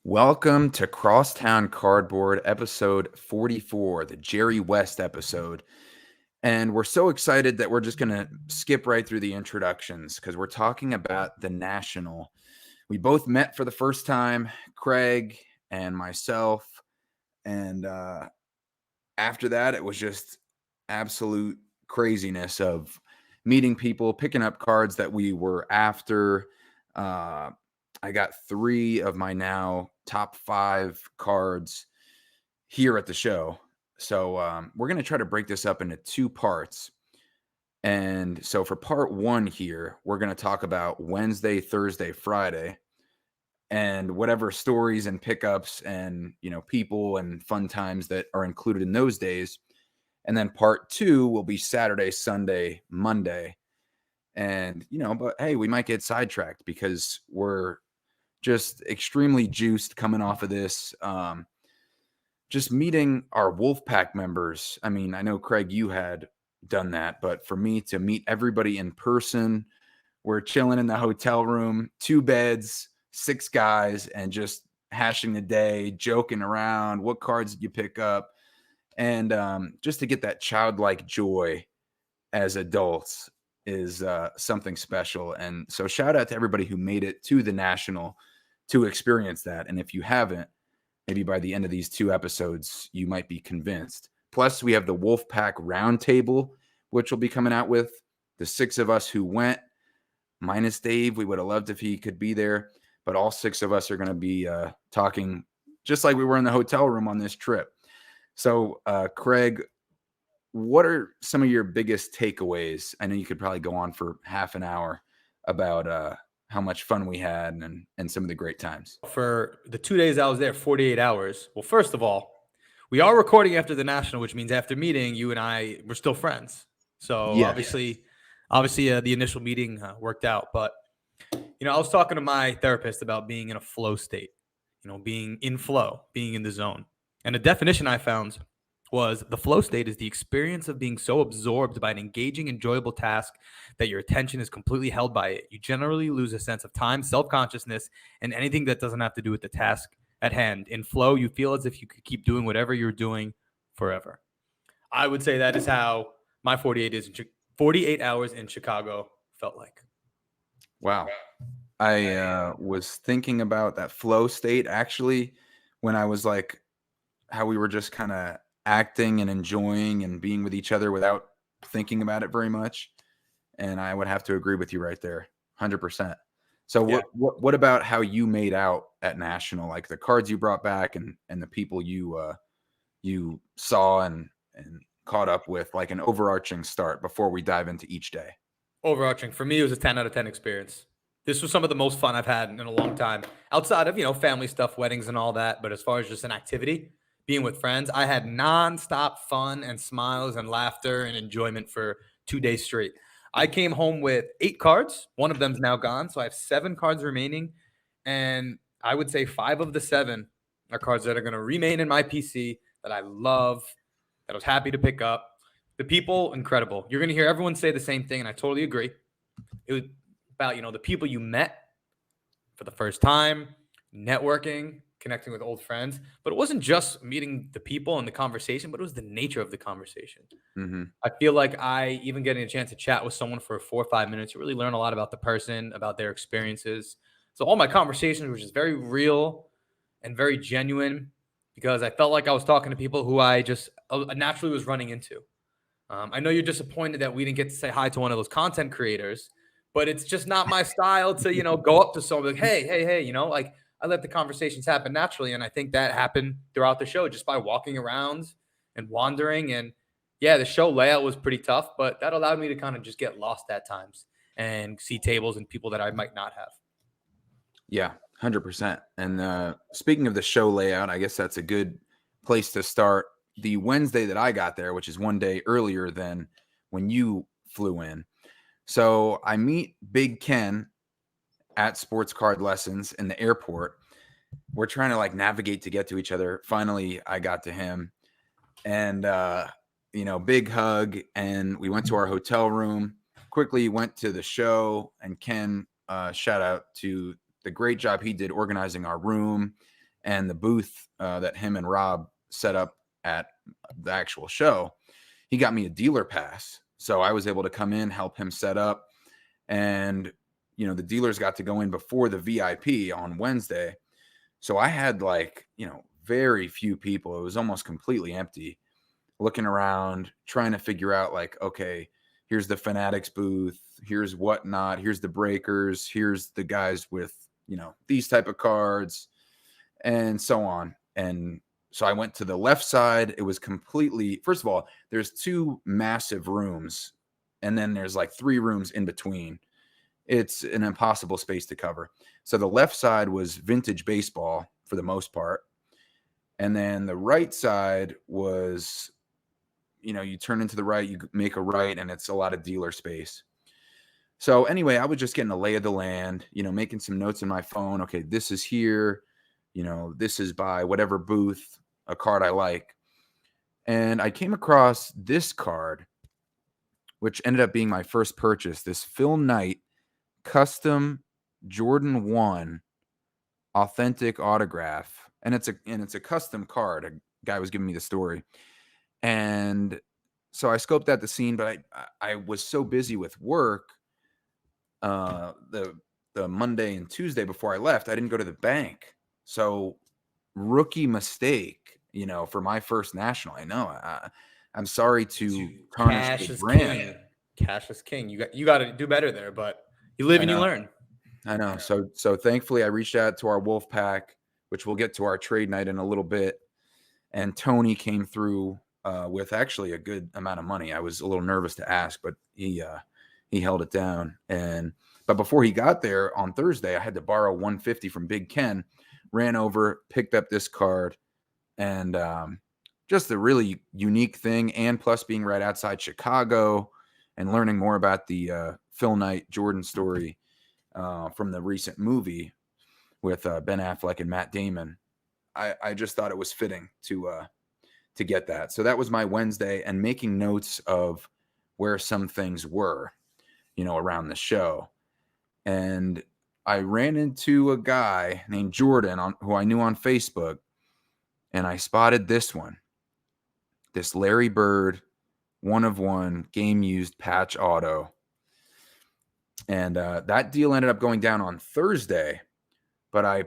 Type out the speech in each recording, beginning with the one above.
Welcome to Crosstown Cardboard, episode 44, the Jerry West episode. And we're so excited that we're just going to skip right through the introductions because we're talking about the National. We both met for the first time, Craig and myself. And after that, it was just absolute craziness of meeting people, picking up cards that we were after. I got 3 of my now top 5 cards here at the show. So we're going to try to break this up into 2 parts. And so for part 1 here, we're going to talk about Wednesday, Thursday, Friday, and whatever stories and pickups and, people and fun times that are included in those days. And then part 2 will be Saturday, Sunday, Monday. And, but hey, we might get sidetracked because we're just extremely juiced coming off of this. Just meeting our WolfPack members. I mean, I know, Craig, you had done that, but for me to meet everybody in person, we're chilling in the hotel room, 2 beds, 6 guys, and just hashing the day, joking around. What cards did you pick up? And just to get that childlike joy as adults is something special. And so shout out to everybody who made it to the National to experience that. And if you haven't, maybe by the end of these 2 episodes, you might be convinced. Plus, we have the WolfPack Roundtable, which will be coming out with the 6 of us who went, minus Dave. We would have loved if he could be there, but all 6 of us are going to be talking just like we were in the hotel room on this trip. So, Craig, what are some of your biggest takeaways? I know you could probably go on for half an hour about how much fun we had and some of the great times. For the 2 days I was there, 48 hours. Well, first of all, we are recording after the National, which means after meeting, you and I were still friends. So Yes. obviously, the initial meeting worked out. But, I was talking to my therapist about being in a flow state, being in flow, being in the zone. And the definition I found was the flow state is the experience of being so absorbed by an engaging, enjoyable task that your attention is completely held by it. You generally lose a sense of time, self-consciousness, and anything that doesn't have to do with the task at hand. In flow, you feel as if you could keep doing whatever you're doing forever. I would say that is how my 48 hours in Chicago felt like. Wow. I was thinking about that flow state actually when I was like how we were just kind of acting and enjoying and being with each other without thinking about it very much. And I would have to agree with you right there, 100%. So Yeah. what about how you made out at National, like the cards you brought back and the people you saw and caught up with, like an overarching start before we dive into each day? Overarching, for me, it was a 10 out of 10 experience. This was some of the most fun I've had in a long time, outside of, family stuff, weddings and all that. But as far as just an activity, being with friends, I had nonstop fun and smiles and laughter and enjoyment for 2 days straight. I came home with 8 cards. One of them's now gone. So I have 7 cards remaining. And I would say 5 of the 7 are cards that are going to remain in my PC that I love, that I was happy to pick up. The people, incredible. You're going to hear everyone say the same thing, and I totally agree. It was about, the people you met for the first time, networking, connecting with old friends. But it wasn't just meeting the people and the conversation, but it was the nature of the conversation. Mm-hmm. I feel like even getting a chance to chat with someone for 4 or 5 minutes, you really learn a lot about the person, about their experiences. So all my conversations were just very real and very genuine because I felt like I was talking to people who I just naturally was running into. I know you're disappointed that we didn't get to say hi to one of those content creators, but it's just not my style to, go up to someone like, hey, like I let the conversations happen naturally. And I think that happened throughout the show just by walking around and wandering. And yeah, the show layout was pretty tough, but that allowed me to kind of just get lost at times and see tables and people that I might not have. Yeah, 100%. And speaking of the show layout, I guess that's a good place to start. The Wednesday that I got there, which is one day earlier than when you flew in. So I meet Big Ken at Sports Card Lessons in the airport. We're trying to navigate to get to each other. Finally, I got to him and, big hug. And we went to our hotel room, quickly went to the show, and Ken, shout out to the great job he did organizing our room and the booth that him and Rob set up at the actual show, he got me a dealer pass. So I was able to come in, help him set up. And, the dealers got to go in before the VIP on Wednesday. So I had very few people. It was almost completely empty, looking around, trying to figure out okay, here's the Fanatics booth, here's Whatnot, here's the Breakers, here's the guys with, these type of cards and so on. And so I went to the left side. It was completely, first of all, there's 2 massive rooms and then there's 3 rooms in between. It's an impossible space to cover. So the left side was vintage baseball for the most part. And then the right side was, you turn into the right, you make a right, and it's a lot of dealer space. So anyway, I was just getting a lay of the land, making some notes in my phone. Okay, this is here. This is by whatever booth, a card I like. And I came across this card, which ended up being my first purchase, this Phil Knight custom Jordan 1 authentic autograph. And it's a custom card. A guy was giving me the story. And so I scoped out the scene, but I was so busy with work the Monday and Tuesday before I left, I didn't go to the bank. So rookie mistake, for my first national. I know. I'm sorry to tarnish Cash the is brand. king. Cash is king. You got to do better there, but you live and you learn. I know. So thankfully I reached out to our WolfPack, which we'll get to our trade night in a little bit. And Tony came through with actually a good amount of money. I was a little nervous to ask, but he held it down. But before he got there on Thursday, I had to borrow $150 from Big Ken, ran over, picked up this card, and just a really unique thing. And plus being right outside Chicago and learning more about the Phil Knight Jordan story from the recent movie with Ben Affleck and Matt Damon. I just thought it was fitting to get that. So that was my Wednesday, and making notes of where some things were, around the show. And I ran into a guy named Jordan who I knew on Facebook, and I spotted this Larry Bird 1/1 game used patch auto. And that deal ended up going down on Thursday, but I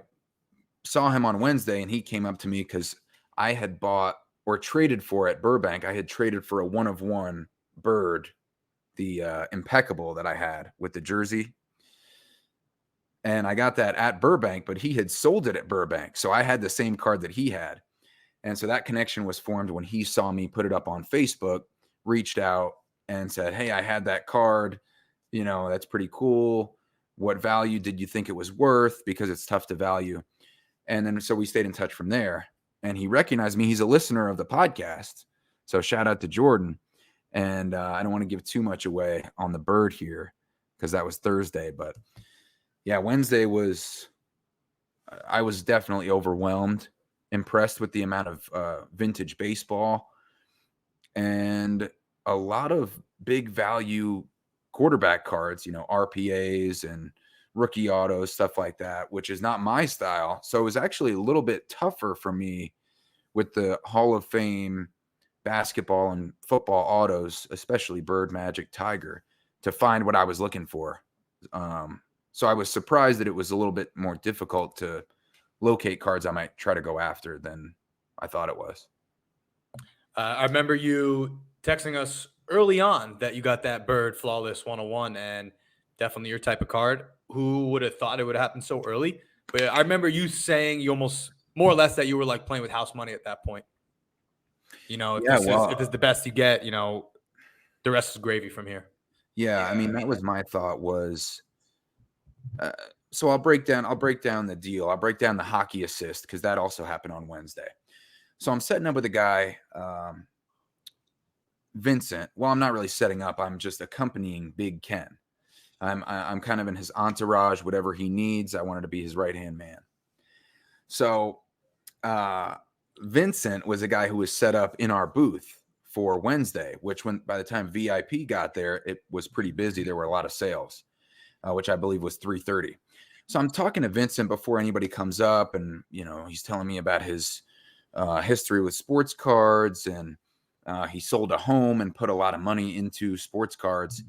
saw him on Wednesday, and he came up to me because I had bought or traded for at Burbank. I had traded for a 1/1 Bird, the impeccable that I had with the jersey. And I got that at Burbank, but he had sold it at Burbank. So I had the same card that he had. And so that connection was formed when he saw me put it up on Facebook, reached out and said, "Hey, I had that card. That's pretty cool. What value did you think it was worth? Because it's tough to value." And then so we stayed in touch from there. And he recognized me. He's a listener of the podcast. So shout out to Jordan. And I don't want to give too much away on the Bird here because that was Thursday. But yeah, Wednesday I was definitely overwhelmed, impressed with the amount of vintage baseball and a lot of big value quarterback cards, RPAs and rookie autos, stuff like that, which is not my style. So it was actually a little bit tougher for me with the Hall of Fame basketball and football autos, especially Bird, Magic, Tiger, to find what I was looking for. So I was surprised that it was a little bit more difficult to locate cards I might try to go after than I thought it was. I remember you texting us early on that you got that Bird Flawless 1/1, and definitely your type of card. Who would have thought it would happen so early? But I remember you saying you almost more or less that you were like playing with house money at that point. If this is the best you get, the rest is gravy from here. Yeah, I mean, that was my thought was, so I'll break down the deal. I'll break down the hockey assist because that also happened on Wednesday. So I'm setting up with a guy, Vincent. Well, I'm not really setting up. I'm just accompanying Big Ken. I'm kind of in his entourage, whatever he needs. I wanted to be his right-hand man. So Vincent was a guy who was set up in our booth for Wednesday, which by the time VIP got there, it was pretty busy. There were a lot of sales, which I believe was 3:30. So I'm talking to Vincent before anybody comes up, and he's telling me about his history with sports cards, and he sold a home and put a lot of money into sports cards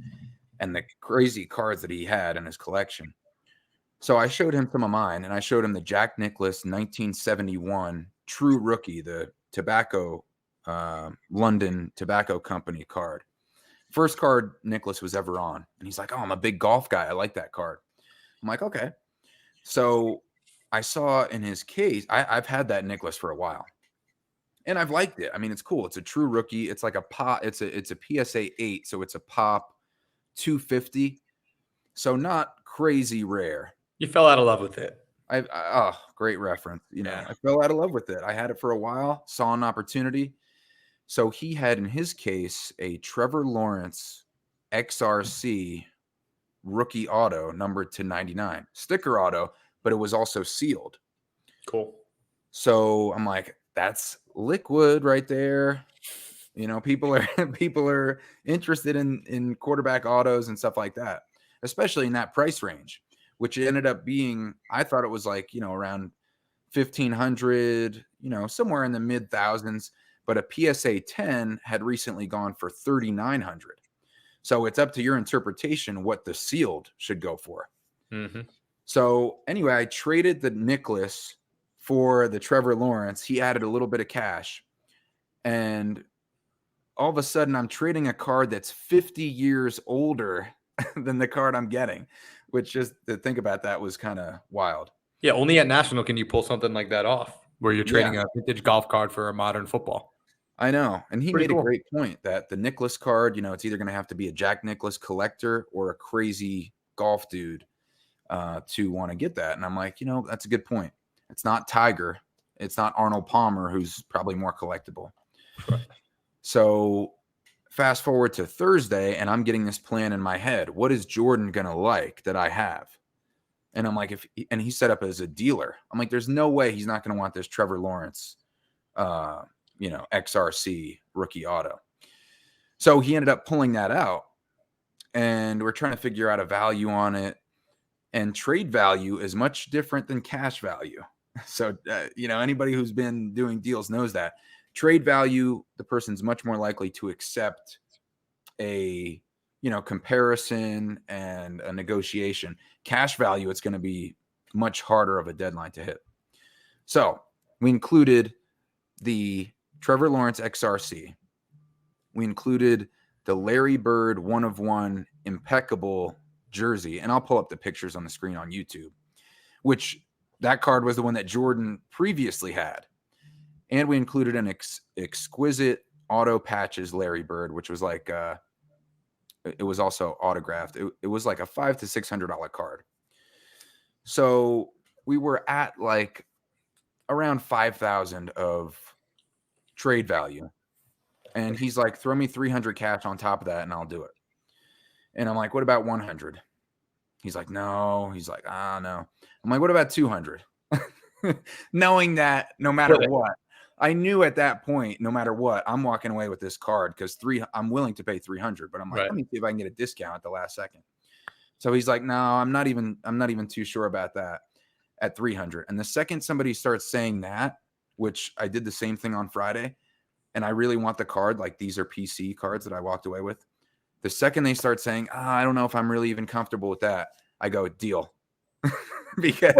and the crazy cards that he had in his collection. So I showed him some of mine, and I showed him the Jack Nicklaus 1971 True Rookie, the tobacco London Tobacco Company card. First card Nicklaus was ever on. And he's like, "Oh, I'm a big golf guy. I like that card." I'm like, "Okay." So I saw in his case, I've had that Nicklaus for a while, and I've liked it. I mean, it's cool. It's a True Rookie. It's like a pop. It's a PSA 8, so it's a pop 250. So not crazy rare. You fell out of love with it. Oh, great reference. Yeah. I fell out of love with it. I had it for a while, saw an opportunity. So he had in his case a Trevor Lawrence XRC rookie auto numbered to 99, sticker auto, but it was also sealed. Cool. So I'm like, that's liquid right there. People are interested in quarterback autos and stuff like that, especially in that price range, which ended up being, I thought it was like, around 1,500, somewhere in the mid thousands, but a PSA 10 had recently gone for 3,900. So it's up to your interpretation what the sealed should go for. Mm-hmm. So anyway, I traded the Nicklaus for the Trevor Lawrence. He added a little bit of cash, and all of a sudden I'm trading a card that's 50 years older than the card I'm getting, which, just to think about that, was kind of wild. Yeah, only at National can you pull something like that off, where you're trading Yeah. a vintage golf card for a modern football. I know. And he Pretty made cool. a great point that the Nicklaus card, it's either going to have to be a Jack Nicklaus collector or a crazy golf dude to want to get that. And I'm like, that's a good point. It's not Tiger. It's not Arnold Palmer, who's probably more collectible. Right. So fast forward to Thursday, and I'm getting this plan in my head. What is Jordan going to like that I have? And I'm like, and he's set up as a dealer. I'm like, there's no way he's not going to want this Trevor Lawrence, XRC rookie auto. So he ended up pulling that out, and we're trying to figure out a value on it. And trade value is much different than cash value. So, anybody who's been doing deals knows that trade value, the person's much more likely to accept a, comparison and a negotiation. Cash value, it's going to be much harder of a deadline to hit. So we included the Trevor Lawrence XRC. We included the Larry Bird 1-of-1 impeccable jersey, and I'll pull up the pictures on the screen on YouTube, which that card was the one that Jordan previously had. And we included an exquisite auto patches Larry Bird, which was like it was also autographed. It was like a $500 to $600 card. So we were at like around 5,000 of trade value, and he's like, "Throw me 300 cash on top of that, and I'll do it." And I'm like, "What about 100?" He's like, "No." He's like, "No." I'm like, "What about 200?" Knowing that no matter what, I knew at that point, no matter what, I'm walking away with this card because I'm willing to pay 300, but I'm like, let me see if I can get a discount at the last second. So he's like, "No, I'm not even too sure about that at 300." And the second somebody starts saying that, which I did the same thing on Friday, and I really want the card, like these are PC cards that I walked away with. The second they start saying, I don't know if I'm really even comfortable with that, I go, deal. Because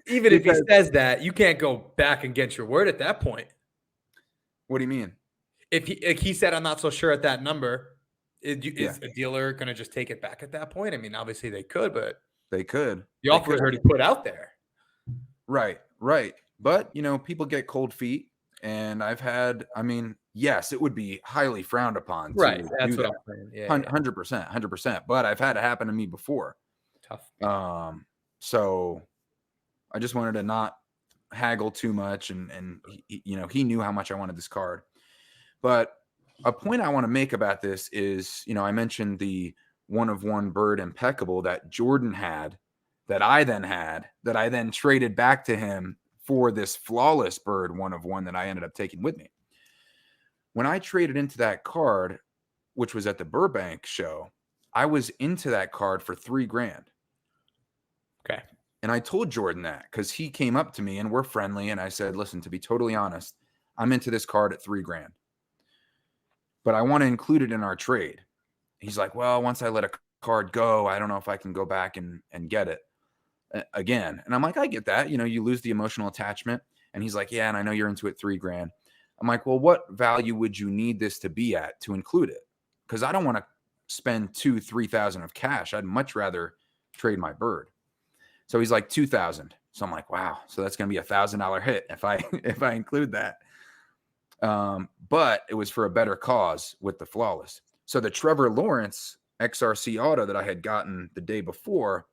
even if he says that, you can't go back against your word at that point. What do you mean? If he said, "I'm not so sure at that number," is a dealer going to just take it back at that point? I mean, obviously they could, but they could. The offer was already put out there. Right. But, people get cold feet, and yes, it would be highly frowned upon. Right. That's what I'm saying. Yeah. 100%. But I've had it happen to me before. Tough. So I just wanted to not haggle too much, and he knew how much I wanted this card. But a point I want to make about this is, I mentioned the 1-of-1 Bird impeccable that Jordan had, that I then traded back to him for this flawless Bird 1-of-1 that I ended up taking with me. When I traded into that card, which was at the Burbank show, I was into that card for $3,000. Okay. And I told Jordan that because he came up to me and we're friendly. And I said, listen, to be totally honest, I'm into this card at $3,000, but I want to include it in our trade. He's like, well, once I let a card go, I don't know if I can go back and get it again. And I'm like, I get that. You lose the emotional attachment. And he's like, yeah, and I know you're into it $3,000. I'm like, well, what value would you need this to be at to include it? Because I don't want to spend $2,000-3,000 of cash. I'd much rather trade my bird. So he's like 2,000. So I'm like, wow. So that's going to be $1,000 hit if I include that. But it was for a better cause with the flawless. So the Trevor Lawrence XRC auto that I had gotten the day before,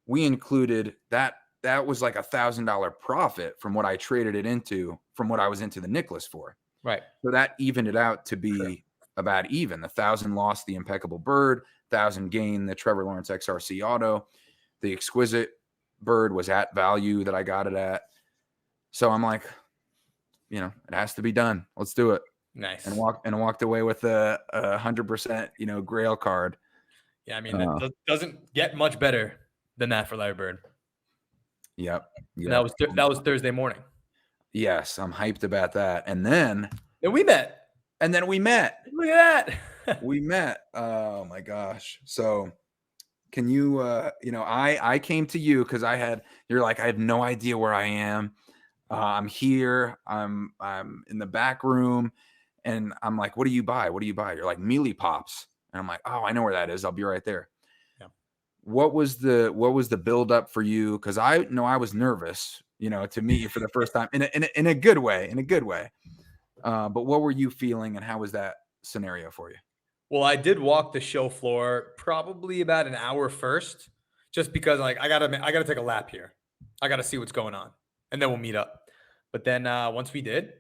we included that. That was like $1,000 profit from what I traded it into, from what I was into the Nicholas for. Right. So that evened it out to be about even. 1,000 lost the impeccable bird, 1,000 gained the Trevor Lawrence XRC auto. The exquisite bird was at value that I got it at. So I'm like, it has to be done. Let's do it. Nice. And walked away with a 100%, Grail card. Yeah, I mean, it doesn't get much better than that for Larry Bird. Yep. That was Thursday morning. Yes, I'm hyped about that. And then we met. Look at that. We met. Oh my gosh. So can you I came to you because you're like, I have no idea where I am. I'm here. I'm in the back room. And I'm like, what do you buy? You're like, Mealy Pops. And I'm like, oh, I know where that is. I'll be right there. Yeah. What was the build up for you? Because I know I was nervous, to meet you for the first time in a good way, but what were you feeling and how was that scenario for you? Well, I did walk the show floor probably about an hour first, just because like I gotta take a lap here. I gotta see what's going on, and then we'll meet up. But then once we did,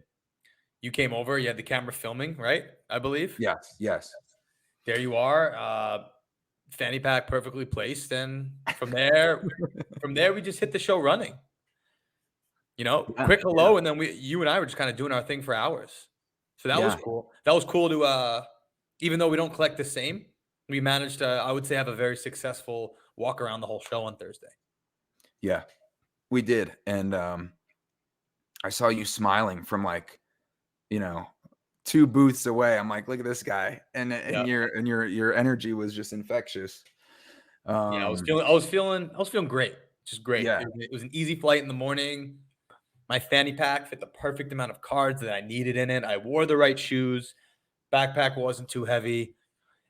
you came over. You had the camera filming, right? I believe. Yes. There you are, fanny pack perfectly placed, and from there, we just hit the show running. Quick hello, and then you and I were just kind of doing our thing for hours. So that was cool. That was cool to, even though we don't collect the same, we managed to, I would say, have a very successful walk around the whole show on Thursday. Yeah, we did, and I saw you smiling from like, 2 booths away. I'm like, look at this guy, and your energy was just infectious. I was feeling great, just great. Yeah. It was an easy flight in the morning. My fanny pack fit the perfect amount of cards that I needed in it. I wore the right shoes. Backpack wasn't too heavy.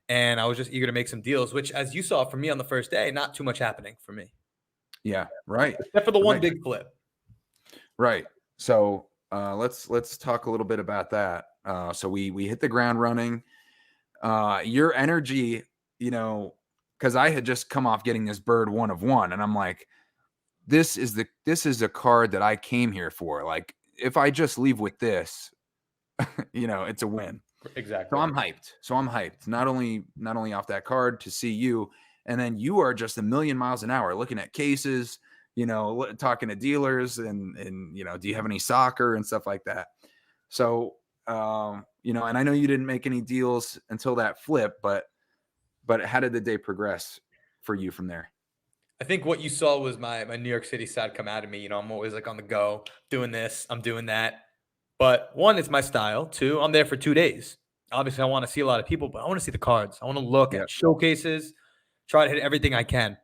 And I was just eager to make some deals, which, as you saw from me on the first day, not too much happening for me. Yeah, right. Except for the one big flip. Right. So let's talk a little bit about that. So we hit the ground running. Your energy, because I had just come off getting this bird 1 of 1, and I'm like, this is a card that I came here for. Like, if I just leave with this, it's a win. Exactly. So I'm hyped. Not only off that card to see you, and then you are just a million miles an hour looking at cases, talking to dealers and do you have any soccer and stuff like that. So, and I know you didn't make any deals until that flip, but how did the day progress for you from there? I think what you saw was my New York City side come out of me. I'm always like on the go, doing this, I'm doing that. But 1, it's my style. 2, I'm there for 2 days. Obviously, I want to see a lot of people, but I want to see the cards. I want to look at showcases, try to hit everything I can.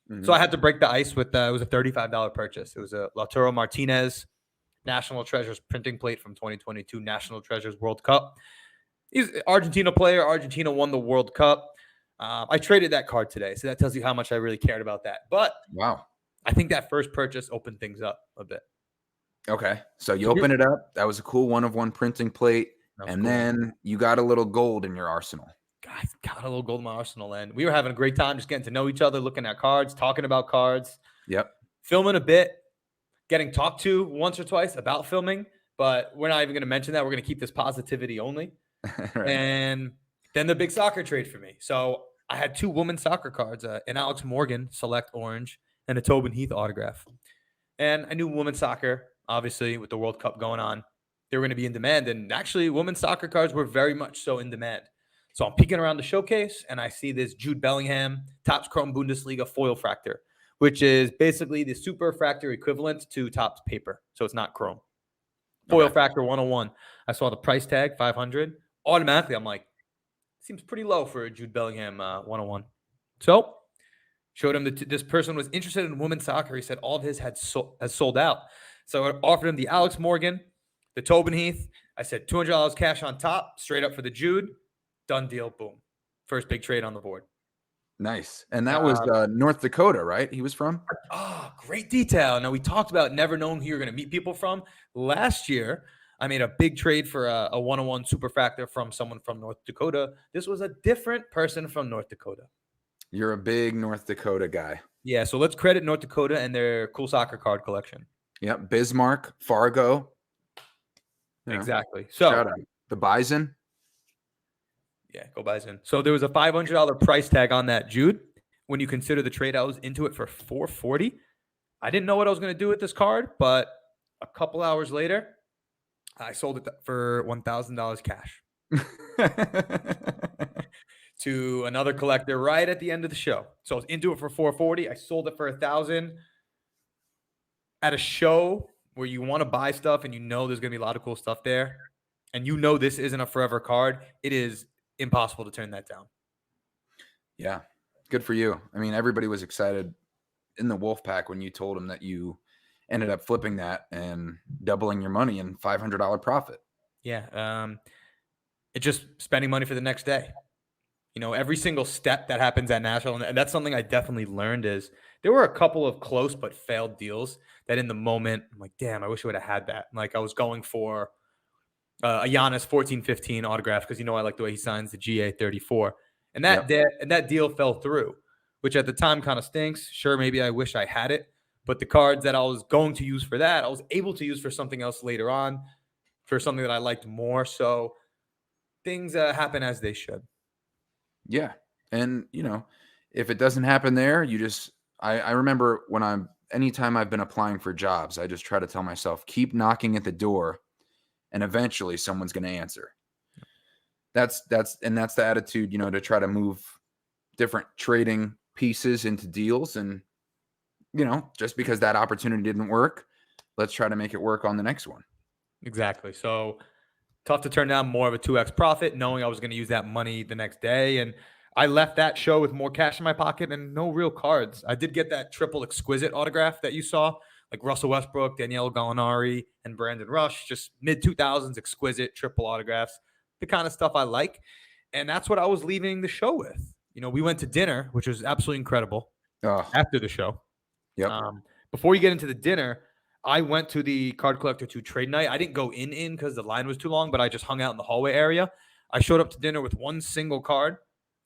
Mm-hmm. So I had to break the ice with it was a $35 purchase. It was a Lautaro Martinez National Treasures printing plate from 2022 National Treasures World Cup. He's an Argentina player. Argentina won the World Cup. I traded that card today, so that tells you how much I really cared about that. But wow, I think that first purchase opened things up a bit. Okay, so you open it up. That was a cool 1 of 1 printing plate, and cool. Then you got a little gold in your arsenal. I got a little gold in my arsenal, and we were having a great time just getting to know each other, looking at cards, talking about cards. Yep. Filming a bit, getting talked to once or twice about filming, but we're not even going to mention that. We're going to keep this positivity only. Right. And then the big soccer trade for me. So I had 2 women's soccer cards, an Alex Morgan Select Orange and a Tobin Heath autograph. And I knew women's soccer, obviously, with the World Cup going on, they were going to be in demand. And actually, women's soccer cards were very much so in demand. So I'm peeking around the showcase, and I see this Jude Bellingham Topps Chrome Bundesliga foil fractor which is basically the superfractor equivalent to Topps paper. So it's not chrome. Foil Factor 101. I saw the price tag, 500. Automatically, I'm like, seems pretty low for a Jude Bellingham 101. So showed him that this person was interested in women's soccer. He said all of his has sold out. So I offered him the Alex Morgan, the Tobin Heath. I said $200 cash on top, straight up for the Jude. Done deal. Boom. First big trade on the board. Nice. And that was North Dakota, right? He was from? Oh, great detail. Now, we talked about never knowing who you're going to meet people from. Last year, I made a big trade for a one-on-one superfractor from someone from North Dakota. This was a different person from North Dakota. You're a big North Dakota guy. Yeah, so let's credit North Dakota and their cool soccer card collection. Yep, Bismarck, Fargo. Exactly. So shout out. The Bison. Yeah, go Bison. So there was a $500 price tag on that Jude. When you consider the trade, I was into it for $440. I didn't know what I was going to do with this card, but a couple hours later, I sold it for $1,000 cash to another collector right at the end of the show. So I was into it for $440. I sold it for $1,000 at a show where you want to buy stuff and you know there's going to be a lot of cool stuff there, and you know this isn't a forever card. It is impossible to turn that down. Yeah, good for you. I mean, everybody was excited in the WolfPack when you told them that you ended up flipping that and doubling your money and $500 profit. Yeah, it's just spending money for the next day. You know, every single step that happens at Nashville, and that's something I definitely learned, is there were a couple of close but failed deals that in the moment, I'm like, damn, I wish I would have had that. Like, I was going for a Giannis 14-15 autograph because, you know, I like the way he signs the GA 34. And that deal fell through, which at the time kind of stinks. Sure, maybe I wish I had it. But the cards that I was going to use for that, I was able to use for something else later on, for something that I liked more. So things happen as they should. Yeah. And, you know, if it doesn't happen there, you just, I remember anytime I've been applying for jobs, I just try to tell myself, keep knocking at the door and eventually someone's going to answer. That's the attitude, you know, to try to move different trading pieces into deals. And, you know, just because that opportunity didn't work, let's try to make it work on the next one. Exactly. So tough to turn down more of a 2x profit, knowing I was going to use that money the next day. And I left that show with more cash in my pocket and no real cards. I did get that triple exquisite autograph that you saw, like Russell Westbrook, Danielle Gallinari, and Brandon Rush, just mid-2000s exquisite triple autographs, the kind of stuff I like. And that's what I was leaving the show with. You know, we went to dinner, which was absolutely incredible after the show. Yep. Before you get into the dinner, I went to the Card Collector 2 trade night. I didn't go in because the line was too long, but I just hung out in the hallway area. I showed up to dinner with one single card,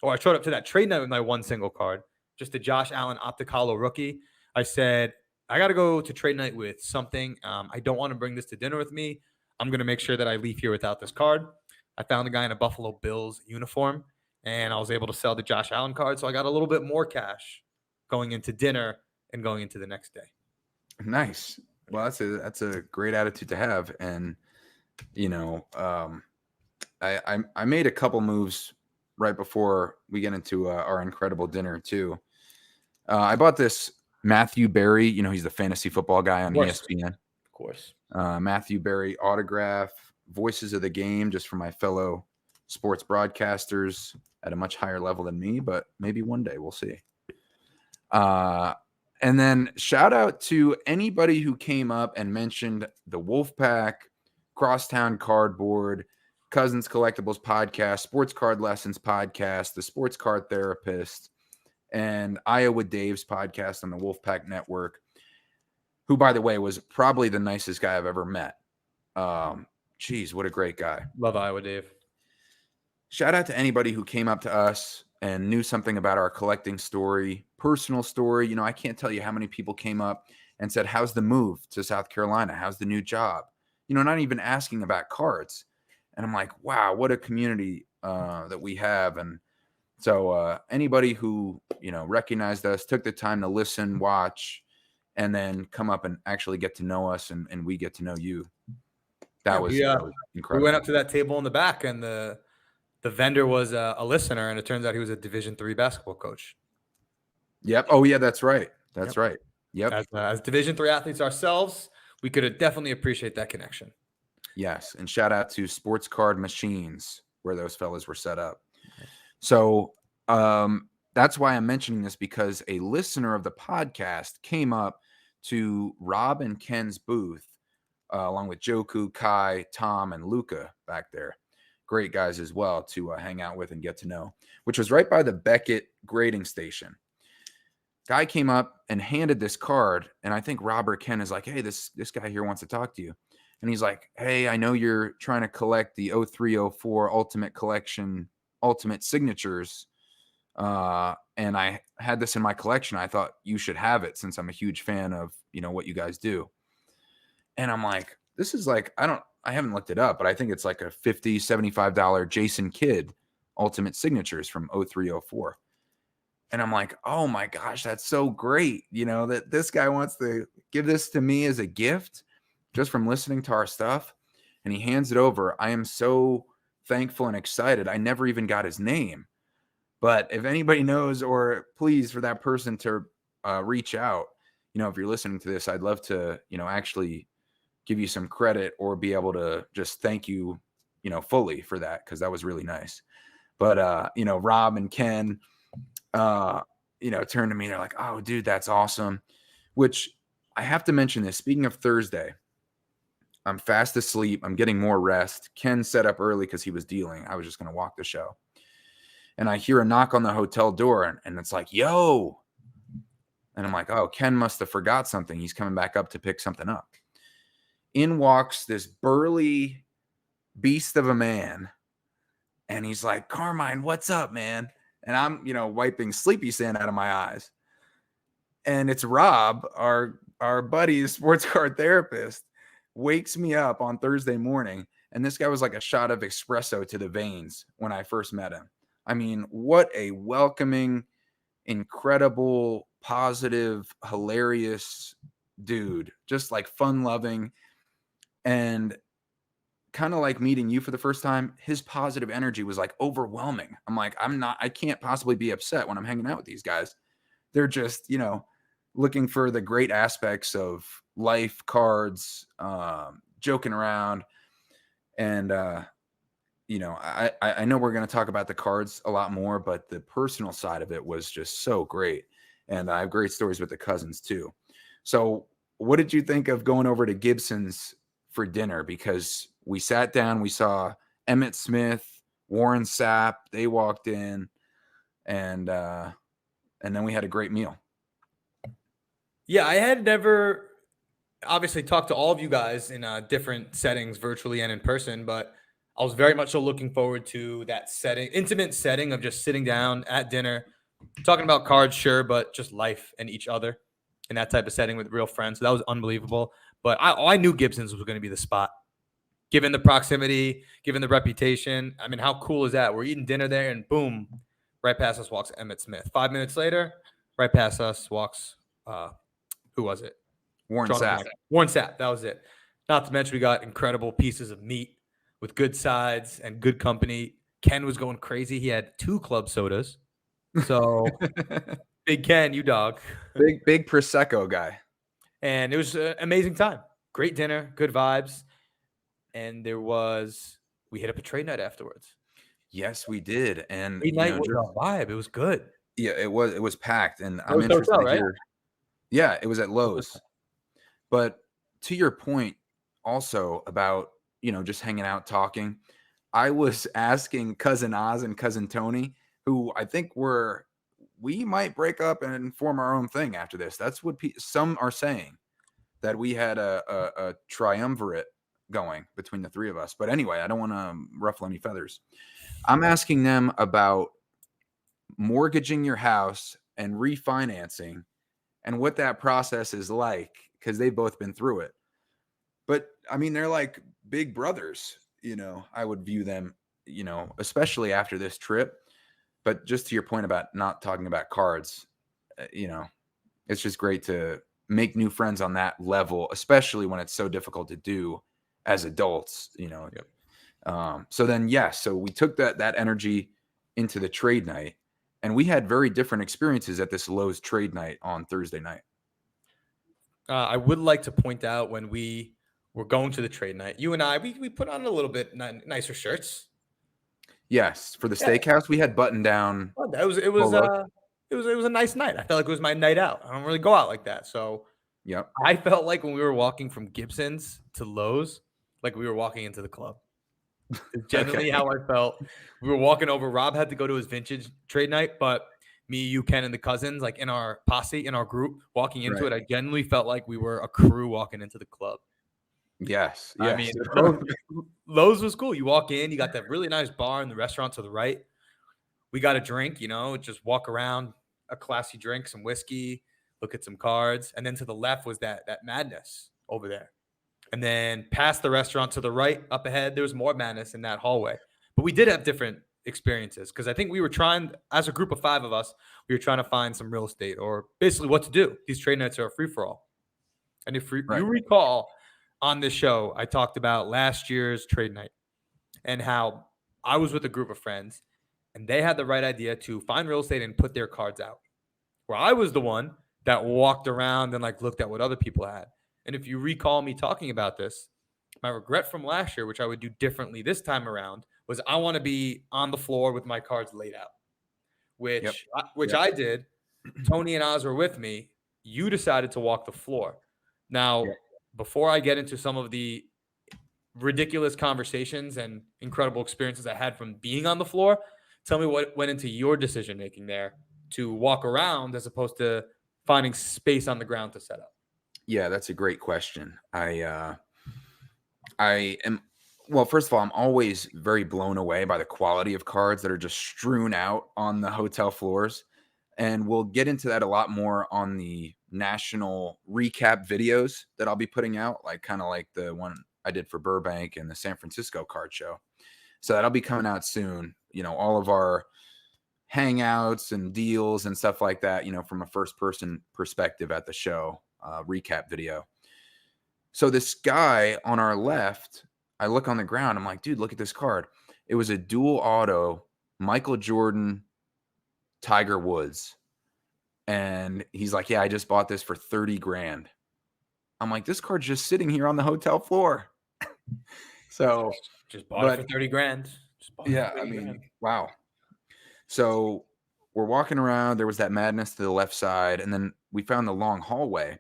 or I showed up to that trade night with my one single card, just a Josh Allen Opticalo rookie. I said, I got to go to trade night with something. I don't want to bring this to dinner with me. I'm going to make sure that I leave here without this card. I found a guy in a Buffalo Bills uniform, and I was able to sell the Josh Allen card. So I got a little bit more cash going into dinner and going into the next day. Nice. Well, that's a great attitude to have. And, you know, I made a couple moves right before we get into our incredible dinner too. I bought this Matthew Berry. You know, he's the fantasy football guy on ESPN. Of course. Matthew Berry autograph, voices of the game, just for my fellow sports broadcasters at a much higher level than me, but maybe one day we'll see. And then shout out to anybody who came up and mentioned the WolfPack, Crosstown Cardboard, Cousins Collectibles Podcast, Sports Card Lessons Podcast, the Sports Card Therapist, and Iowa Dave's podcast on the WolfPack Network, who, by the way, was probably the nicest guy I've ever met. Geez, what a great guy. Love Iowa Dave. Shout out to anybody who came up to us and knew something about our collecting story, personal story. You know, I can't tell you how many people came up and said, how's the move to South Carolina? How's the new job? You know, not even asking about cards. And I'm like, wow, what a community that we have. And so anybody who, you know, recognized us, took the time to listen, watch, and then come up and actually get to know us, and we get to know you. That was incredible. We went up to that table in the back, and the vendor was a listener, and it turns out he was a Division III basketball coach. Yep. Oh, yeah, that's right. That's Yep. right. Yep. As Division III athletes ourselves, we could definitely appreciate that connection. Yes. And shout out to Sports Card Machines, where those fellas were set up. So that's why I'm mentioning this, because a listener of the podcast came up to Rob and Ken's booth, along with Joku, Kai, Tom, and Luca back there. Great guys as well to hang out with and get to know, which was right by the Beckett grading station. Guy came up and handed this card, and I think Rob or Ken is like, hey, this guy here wants to talk to you. And he's like, hey, I know you're trying to collect the 0304 Ultimate Collection Ultimate Signatures. And I had this in my collection. I thought you should have it since I'm a huge fan of, what you guys do. And I'm like, this is like, I haven't looked it up, but I think it's like a $50, $75 Jason Kidd Ultimate Signatures from 0304. And I'm like, oh my gosh, that's so great. That this guy wants to give this to me as a gift just from listening to our stuff. And he hands it over. I am so thankful and excited. I never even got his name. But if anybody knows, or please for that person to reach out, if you're listening to this, I'd love to, actually give you some credit or be able to just thank you, fully for that, because that was really nice. But, Rob and Ken, turned to me. They're like, oh, dude, that's awesome. Which I have to mention this. Speaking of Thursday, I'm fast asleep. I'm getting more rest. Ken set up early because he was dealing. I was just going to walk the show. And I hear a knock on the hotel door, and it's like, yo. And I'm like, oh, Ken must have forgot something. He's coming back up to pick something up. In walks this burly beast of a man. And he's like, Carmine, what's up, man? And I'm, wiping sleepy sand out of my eyes. And it's Rob, our buddy, sports card therapist, wakes me up on Thursday morning. And this guy was like a shot of espresso to the veins when I first met him. I mean, what a welcoming, incredible, positive, hilarious dude. Just like fun-loving. And kind of like meeting you for the first time, his positive energy was like overwhelming. I'm like, I can't possibly be upset when I'm hanging out with these guys. They're just, looking for the great aspects of life, cards, joking around. And, I know we're going to talk about the cards a lot more, but the personal side of it was just so great. And I have great stories with the cousins too. So what did you think of going over to Gibson's for dinner? Because we sat down, we saw Emmitt Smith, Warren Sapp, they walked in, and then we had a great meal. Yeah, I had never obviously talked to all of you guys in different settings, virtually and in person, but I was very much so looking forward to that intimate setting of just sitting down at dinner, talking about cards, sure, but just life and each other in that type of setting with real friends. So that was unbelievable. But I knew Gibson's was going to be the spot, given the proximity, given the reputation. I mean, how cool is that? We're eating dinner there, and boom, right past us walks Emmitt Smith. 5 minutes later, right past us walks who was it? Warren Sapp. Warren Sapp. That was it. Not to mention we got incredible pieces of meat with good sides and good company. Ken was going crazy. He had 2 club sodas. So big Ken, you dog. Big Prosecco guy. And it was an amazing time. Great dinner, good vibes. And we hit up a trade night afterwards. Yes, we did. And Trade night was a vibe. It was good. Yeah, it was packed. And I'm interested to hear. Yeah, it was at Lowe's. But to your point also about, just hanging out, talking, I was asking Cousin Oz and Cousin Tony, who I think we might break up and form our own thing after this. That's what some are saying, that we had a triumvirate going between the three of us. But anyway, I don't want to ruffle any feathers. I'm asking them about mortgaging your house and refinancing and what that process is like, because they've both been through it. But I mean, they're like big brothers, I would view them, especially after this trip. But just to your point about not talking about cards, it's just great to make new friends on that level, especially when it's so difficult to do as adults, Yep. So then, so we took that energy into the trade night. And we had very different experiences at this Lowe's trade night on Thursday night. I would like to point out when we were going to the trade night, you and I, we put on a little bit nicer shirts. Yes, for the Yeah, steakhouse, we had button down well, polos. it was a nice night. I felt like it was my night out. I don't really go out like that, so Yep. I felt like when we were walking from Gibson's to Lowe's, like we were walking into the club. It's Okay. generally how I felt. We were walking over. Rob had to go to his vintage trade night, but me, you, Ken, and the cousins, like in our posse, in our group, walking into Right. it, I genuinely felt like we were a crew walking into the club. Yes. I Yes. mean, Lowe's was cool. You walk in, you got that really nice bar and the restaurant to the right. We got a drink, just walk around, a classy drink, some whiskey, look at some cards, and then to the left was that madness over there. And then past the restaurant to the right, up ahead, there was more madness in that hallway. But we did have different experiences because I think we were trying, as a group of 5 of us, we were trying to find some real estate or basically what to do. These trade nights are a free for all. And if Right. you recall on this show, I talked about last year's trade night and how I was with a group of friends and they had the right idea to find real estate and put their cards out. Where I was the one that walked around and like looked at what other people had. And if you recall me talking about this, my regret from last year, which I would do differently this time around, was I want to be on the floor with my cards laid out, Yep. which Yep. I did. Tony and Oz were with me. You decided to walk the floor. Now, Yep. before I get into some of the ridiculous conversations and incredible experiences I had from being on the floor, tell me what went into your decision making there to walk around as opposed to finding space on the ground to set up. Yeah, that's a great question. I am well, first of all, I'm always very blown away by the quality of cards that are just strewn out on the hotel floors. And we'll get into that a lot more on the national recap videos that I'll be putting out, like kind of like the one I did for Burbank and the San Francisco card show. So that'll be coming out soon. All of our hangouts and deals and stuff like that, from a first person perspective at the show, recap video. So this guy on our left, I look on the ground. I'm like, dude, look at this card. It was a dual auto Michael Jordan, Tiger Woods. And he's like, yeah, I just bought this for 30 grand. I'm like, this card's just sitting here on the hotel floor. So just bought it for 30 grand. Yeah, I mean, wow. So we're walking around. There was that madness to the left side. And then we found the long hallway.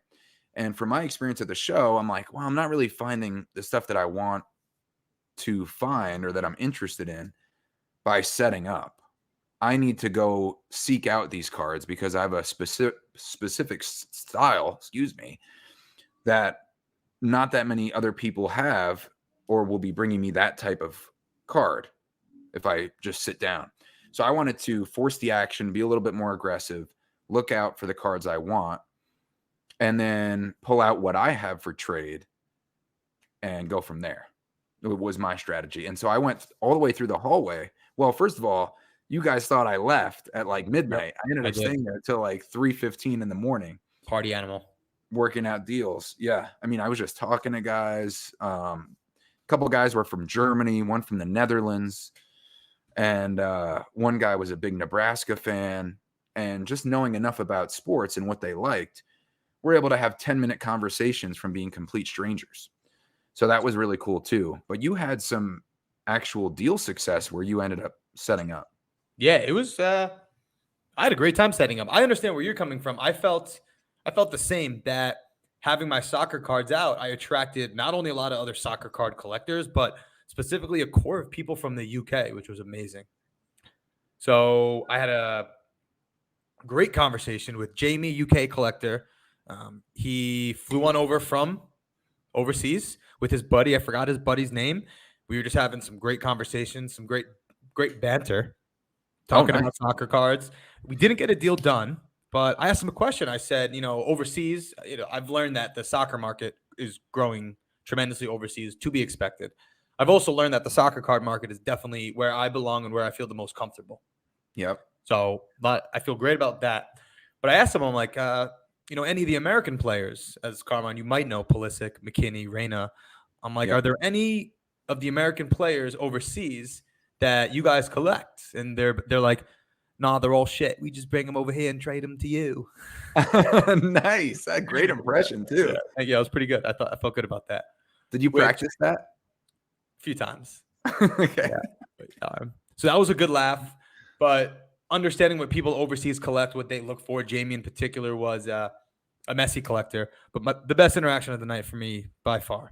And from my experience at the show, I'm like, well, I'm not really finding the stuff that I want to find or that I'm interested in by setting up. I need to go seek out these cards because I have a specific style, that not that many other people have or will be bringing me that type of card if I just sit down. So I wanted to force the action, be a little bit more aggressive, look out for the cards I want, and then pull out what I have for trade and go from there. It was my strategy. And so I went all the way through the hallway. Well, first of all, you guys thought I left at like midnight. I ended up staying there until like 3:15 in the morning. Party animal. Working out deals. Yeah. I mean, I was just talking to guys. A couple of guys were from Germany, one from the Netherlands. And one guy was a big Nebraska fan. And just knowing enough about sports and what they liked, we're able to have 10-minute conversations from being complete strangers. So that was really cool too. But you had some actual deal success where you ended up setting up. Yeah, it was I had a great time setting up. I understand where you're coming from. I felt the same, that having my soccer cards out, I attracted not only a lot of other soccer card collectors, but specifically a core of people from the UK, which was amazing. So I had a great conversation with Jamie, UK collector. He flew on over from overseas with his buddy. I forgot his buddy's name. We were just having some great conversations, some great banter, talking about soccer cards. We didn't get a deal done, but I asked him a question. I said, overseas, I've learned that the soccer market is growing tremendously overseas, to be expected. I've also learned that the soccer card market is definitely where I belong and where I feel the most comfortable. Yep. So, but I feel great about that. But I asked him, I'm like, any of the American players, as Carmine, you might know, Pulisic, McKinney, Reyna. I'm like, Are there any of the American players overseas that you guys collect? And they're like, nah, they're all shit. We just bring them over here and trade them to you. Nice. That great impression too. Yeah, it was pretty good. I felt good about that. Did you Which- practice that? A few times. Okay. So that was a good laugh. But understanding what people overseas collect, what they look for, Jamie in particular was a Messi collector. But the best interaction of the night for me, by far,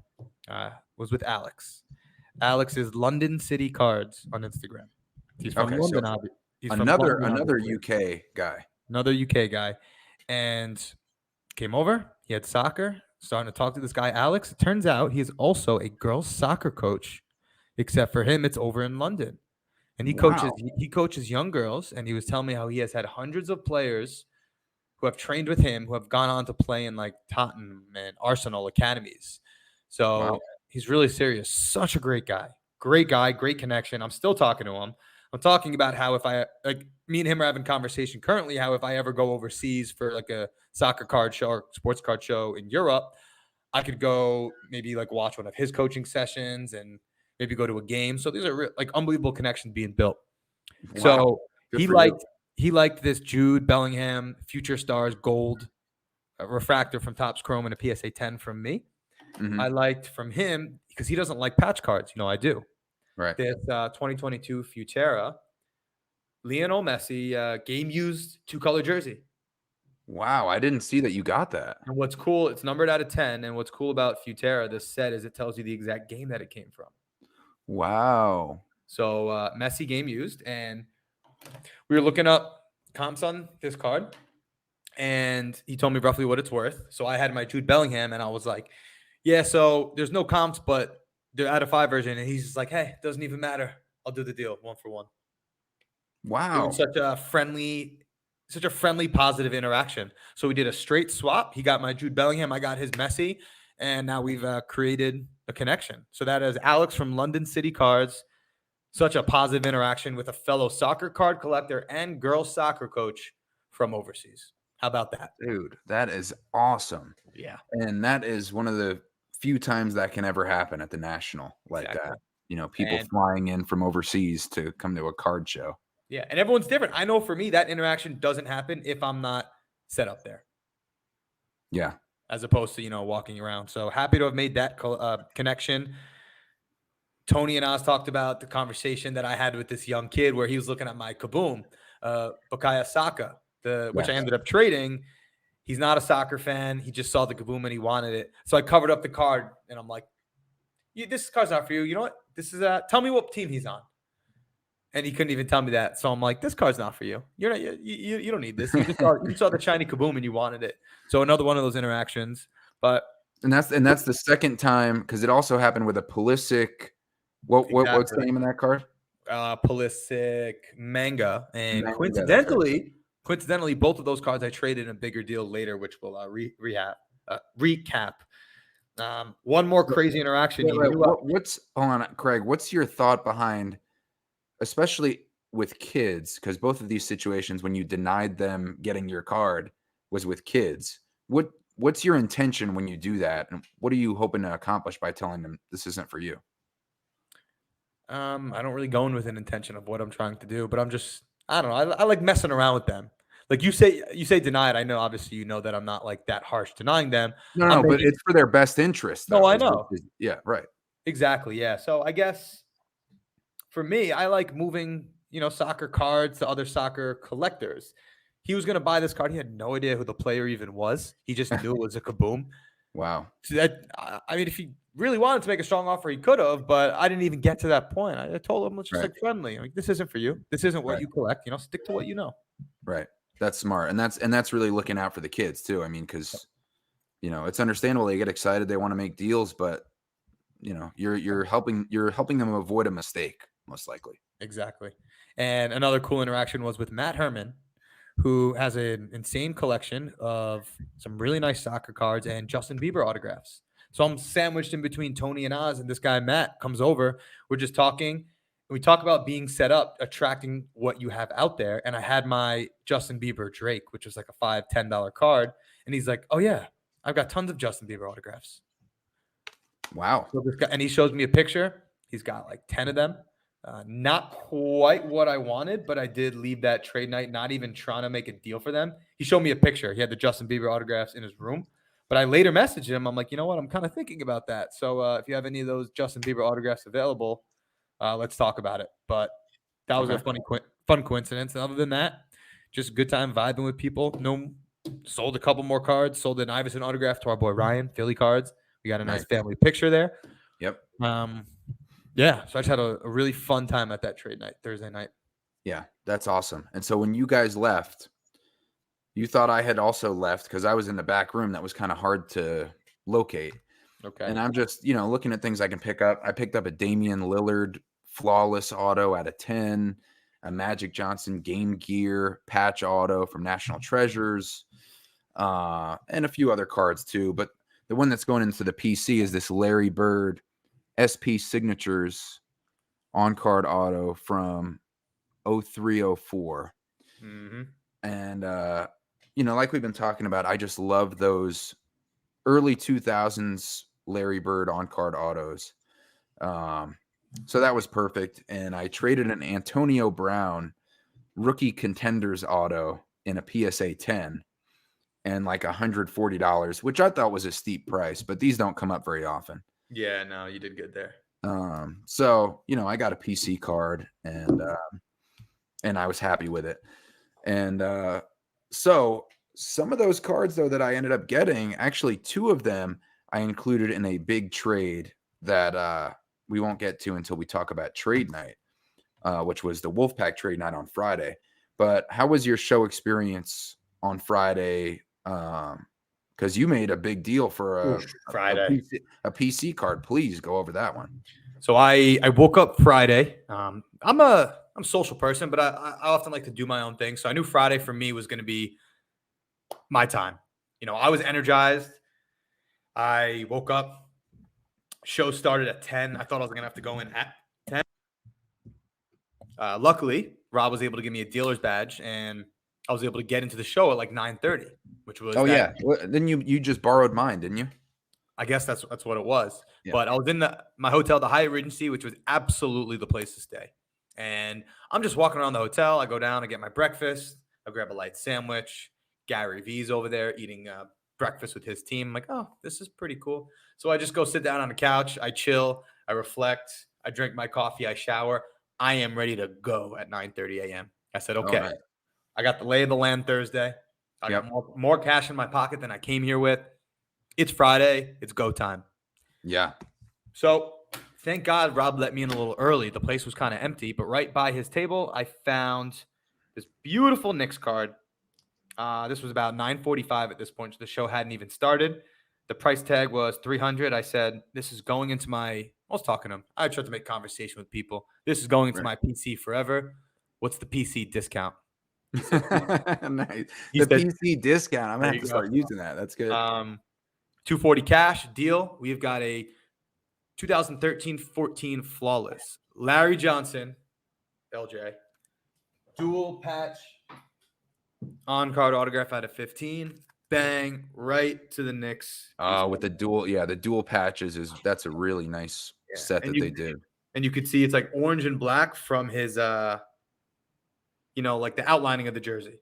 was with Alex. Alex is London City Cards on Instagram. He's from London, obviously. He's from London, Another obviously. UK guy. Another UK guy. And came over. He had soccer. Starting to talk to this guy, Alex. It turns out he is also a girls' soccer coach, except for him, it's over in London. And he coaches young girls. And he was telling me how he has had hundreds of players who have trained with him, who have gone on to play in like Tottenham and Arsenal academies. So he's really serious. Such a great guy, great connection. I'm still talking to him. I'm talking about how if I me and him are having conversation currently, how if I ever go overseas for like a soccer card show or sports card show in Europe, I could go maybe like watch one of his coaching sessions and maybe go to a game. So these are like unbelievable connections being built. Wow. So Good he liked this Jude Bellingham Future Stars Gold refractor from Topps Chrome and a PSA 10 from me. Mhm. I liked from him because he doesn't like patch cards. You know, I do. Right. This 2022 Futera Lionel Messi game used 2-color jersey. Wow, I didn't see that you got that. And what's cool, it's numbered out of 10. And what's cool about Futera, this set, is it tells you the exact game that it came from. Wow. So Messi game used, and we were looking up comps on this card, and he told me roughly what it's worth. So I had my Jude Bellingham, and I was like, yeah, so there's no comps, but they're out of 5 version. And he's just like, hey, doesn't even matter. I'll do the deal 1 for 1. Wow. It was such a friendly, positive interaction. So we did a straight swap. He got my Jude Bellingham. I got his Messi. And now we've created a connection. So that is Alex from London City Cards. Such a positive interaction with a fellow soccer card collector and girls soccer coach from overseas. How about that? Dude, that is awesome. Yeah. And that is one of the few times that can ever happen at the National like Exactly. that. You know, people flying in from overseas to come to a card show. Yeah. And everyone's different. I know for me, that interaction doesn't happen if I'm not set up there. Yeah. As opposed to, walking around. So happy to have made that connection. Tony and Oz talked about the conversation that I had with this young kid where he was looking at my Kaboom, Bukayo Saka, which I ended up trading. He's not a soccer fan. He just saw the Kaboom and he wanted it. So I covered up the card and I'm like, this card's not for you. You know what? This is tell me what team he's on. And he couldn't even tell me that. So I'm like, this card's not for you. You're not, you don't need this. You saw the shiny Kaboom and you wanted it. So another one of those interactions. But that's the second time, because it also happened with a Pulisic. What's the name of that card? Pulisic Manga. And coincidentally, both of those cards I traded in a bigger deal later, which we'll recap. One more crazy interaction. Hold on, Craig, what's your thought behind, especially with kids, because both of these situations when you denied them getting your card was with kids. What's your intention when you do that? And what are you hoping to accomplish by telling them this isn't for you? I don't really go in with an intention of what I'm trying to do, but I don't know. I like messing around with them. Like you say deny it. I know, obviously, you know that I'm not like that harsh denying them. No, but it's for their best interest. No, I know. Yeah, right. Exactly. Yeah. So I guess for me, I like moving, soccer cards to other soccer collectors. He was going to buy this card. He had no idea who the player even was. He just knew it was a Kaboom. Wow. So if he really wanted to make a strong offer, he could have, but I didn't even get to that point. I told him, let's just like friendly. Like, this isn't for you. This isn't what you collect. Stick to what you know. Right. That's smart. And that's really looking out for the kids too. I mean, because it's understandable they get excited, they want to make deals, but you're helping them avoid a mistake, most likely. Exactly. And another cool interaction was with Matt Herman, who has an insane collection of some really nice soccer cards and Justin Bieber autographs. So I'm sandwiched in between Tony and Oz, and this guy, Matt, comes over. We're just talking, and we talk about being set up, attracting what you have out there. And I had my Justin Bieber Drake, which was like a $5, $10 card. And he's like, oh, yeah, I've got tons of Justin Bieber autographs. Wow. So this guy, and he shows me a picture. He's got like 10 of them. Not quite what I wanted, but I did leave that trade night not even trying to make a deal for them. He showed me a picture. He had the Justin Bieber autographs in his room. But I later messaged him. I'm like, you know what? I'm kind of thinking about that. So if you have any of those Justin Bieber autographs available, let's talk about it. But that was a Okay. fun coincidence. And other than that, just a good time vibing with people. No, sold a couple more cards. Sold an Iverson autograph to our boy Ryan, Philly cards. We got a nice Nice. family picture there. Yep. Yeah, so I just had a really fun time at that trade night Thursday night. Yeah, that's awesome. And so when you guys left, you thought I had also left because I was in the back room that was kind of hard to locate. Okay. And I'm just, looking at things I can pick up. I picked up a Damian Lillard flawless auto out of 10, a Magic Johnson Game Gear patch auto from National Treasures, and a few other cards too. But the one that's going into the PC is this Larry Bird SP Signatures on-card auto from 0304. Mm-hmm. And, like we've been talking about, I just love those early 2000s Larry Bird on-card autos. So that was perfect. And I traded an Antonio Brown rookie contenders auto in a PSA 10 and like $140, which I thought was a steep price, but these don't come up very often. Yeah, no, you did good there. So, I got a PC card and I was happy with it. And so some of those cards, though, that I ended up getting, actually 2 of them I included in a big trade that we won't get to until we talk about trade night, which was the WolfPack trade night on Friday. But how was your show experience on Friday? Because you made a big deal for Friday. a PC card. Please go over that one. So I woke up Friday. I'm a social person, but I often like to do my own thing. So I knew Friday for me was going to be my time. I was energized. I woke up. Show started at 10. I thought I was going to have to go in at 10. Luckily, Rob was able to give me a dealer's badge, and I was able to get into the show at like 9:30, which was yeah. Well, then you just borrowed mine, didn't you? I guess that's what it was. Yeah. But I was in my hotel, the Hyatt Regency, which was absolutely the place to stay. And I'm just walking around the hotel. I go down, I get my breakfast. I grab a light sandwich. Gary V's over there eating breakfast with his team. I'm like, oh, this is pretty cool. So I just go sit down on the couch. I chill. I reflect. I drink my coffee. I shower. I am ready to go at 9:30 a.m. I said, okay, right. I got the lay of the land Thursday. I got more cash in my pocket than I came here with. It's Friday. It's go time. Yeah. So thank God Rob let me in a little early. The place was kind of empty, but right by his table, I found this beautiful Knicks card. This was about 9:45 at this point. So the show hadn't even started. The price tag was $300. I said, this is going into I was talking to him. I tried to make conversation with people. This is going into my PC forever. What's the PC discount? Nice. He The said, PC discount. I'm going to have to start go. using that. That's good. $240 cash deal. We've got a 2013-14 flawless Larry Johnson, LJ, dual patch on card autograph out of 15. Bang, right to the Knicks. With the dual patches that's a really nice set that they did. And you could see it's like orange and black from his like the outlining of the jersey.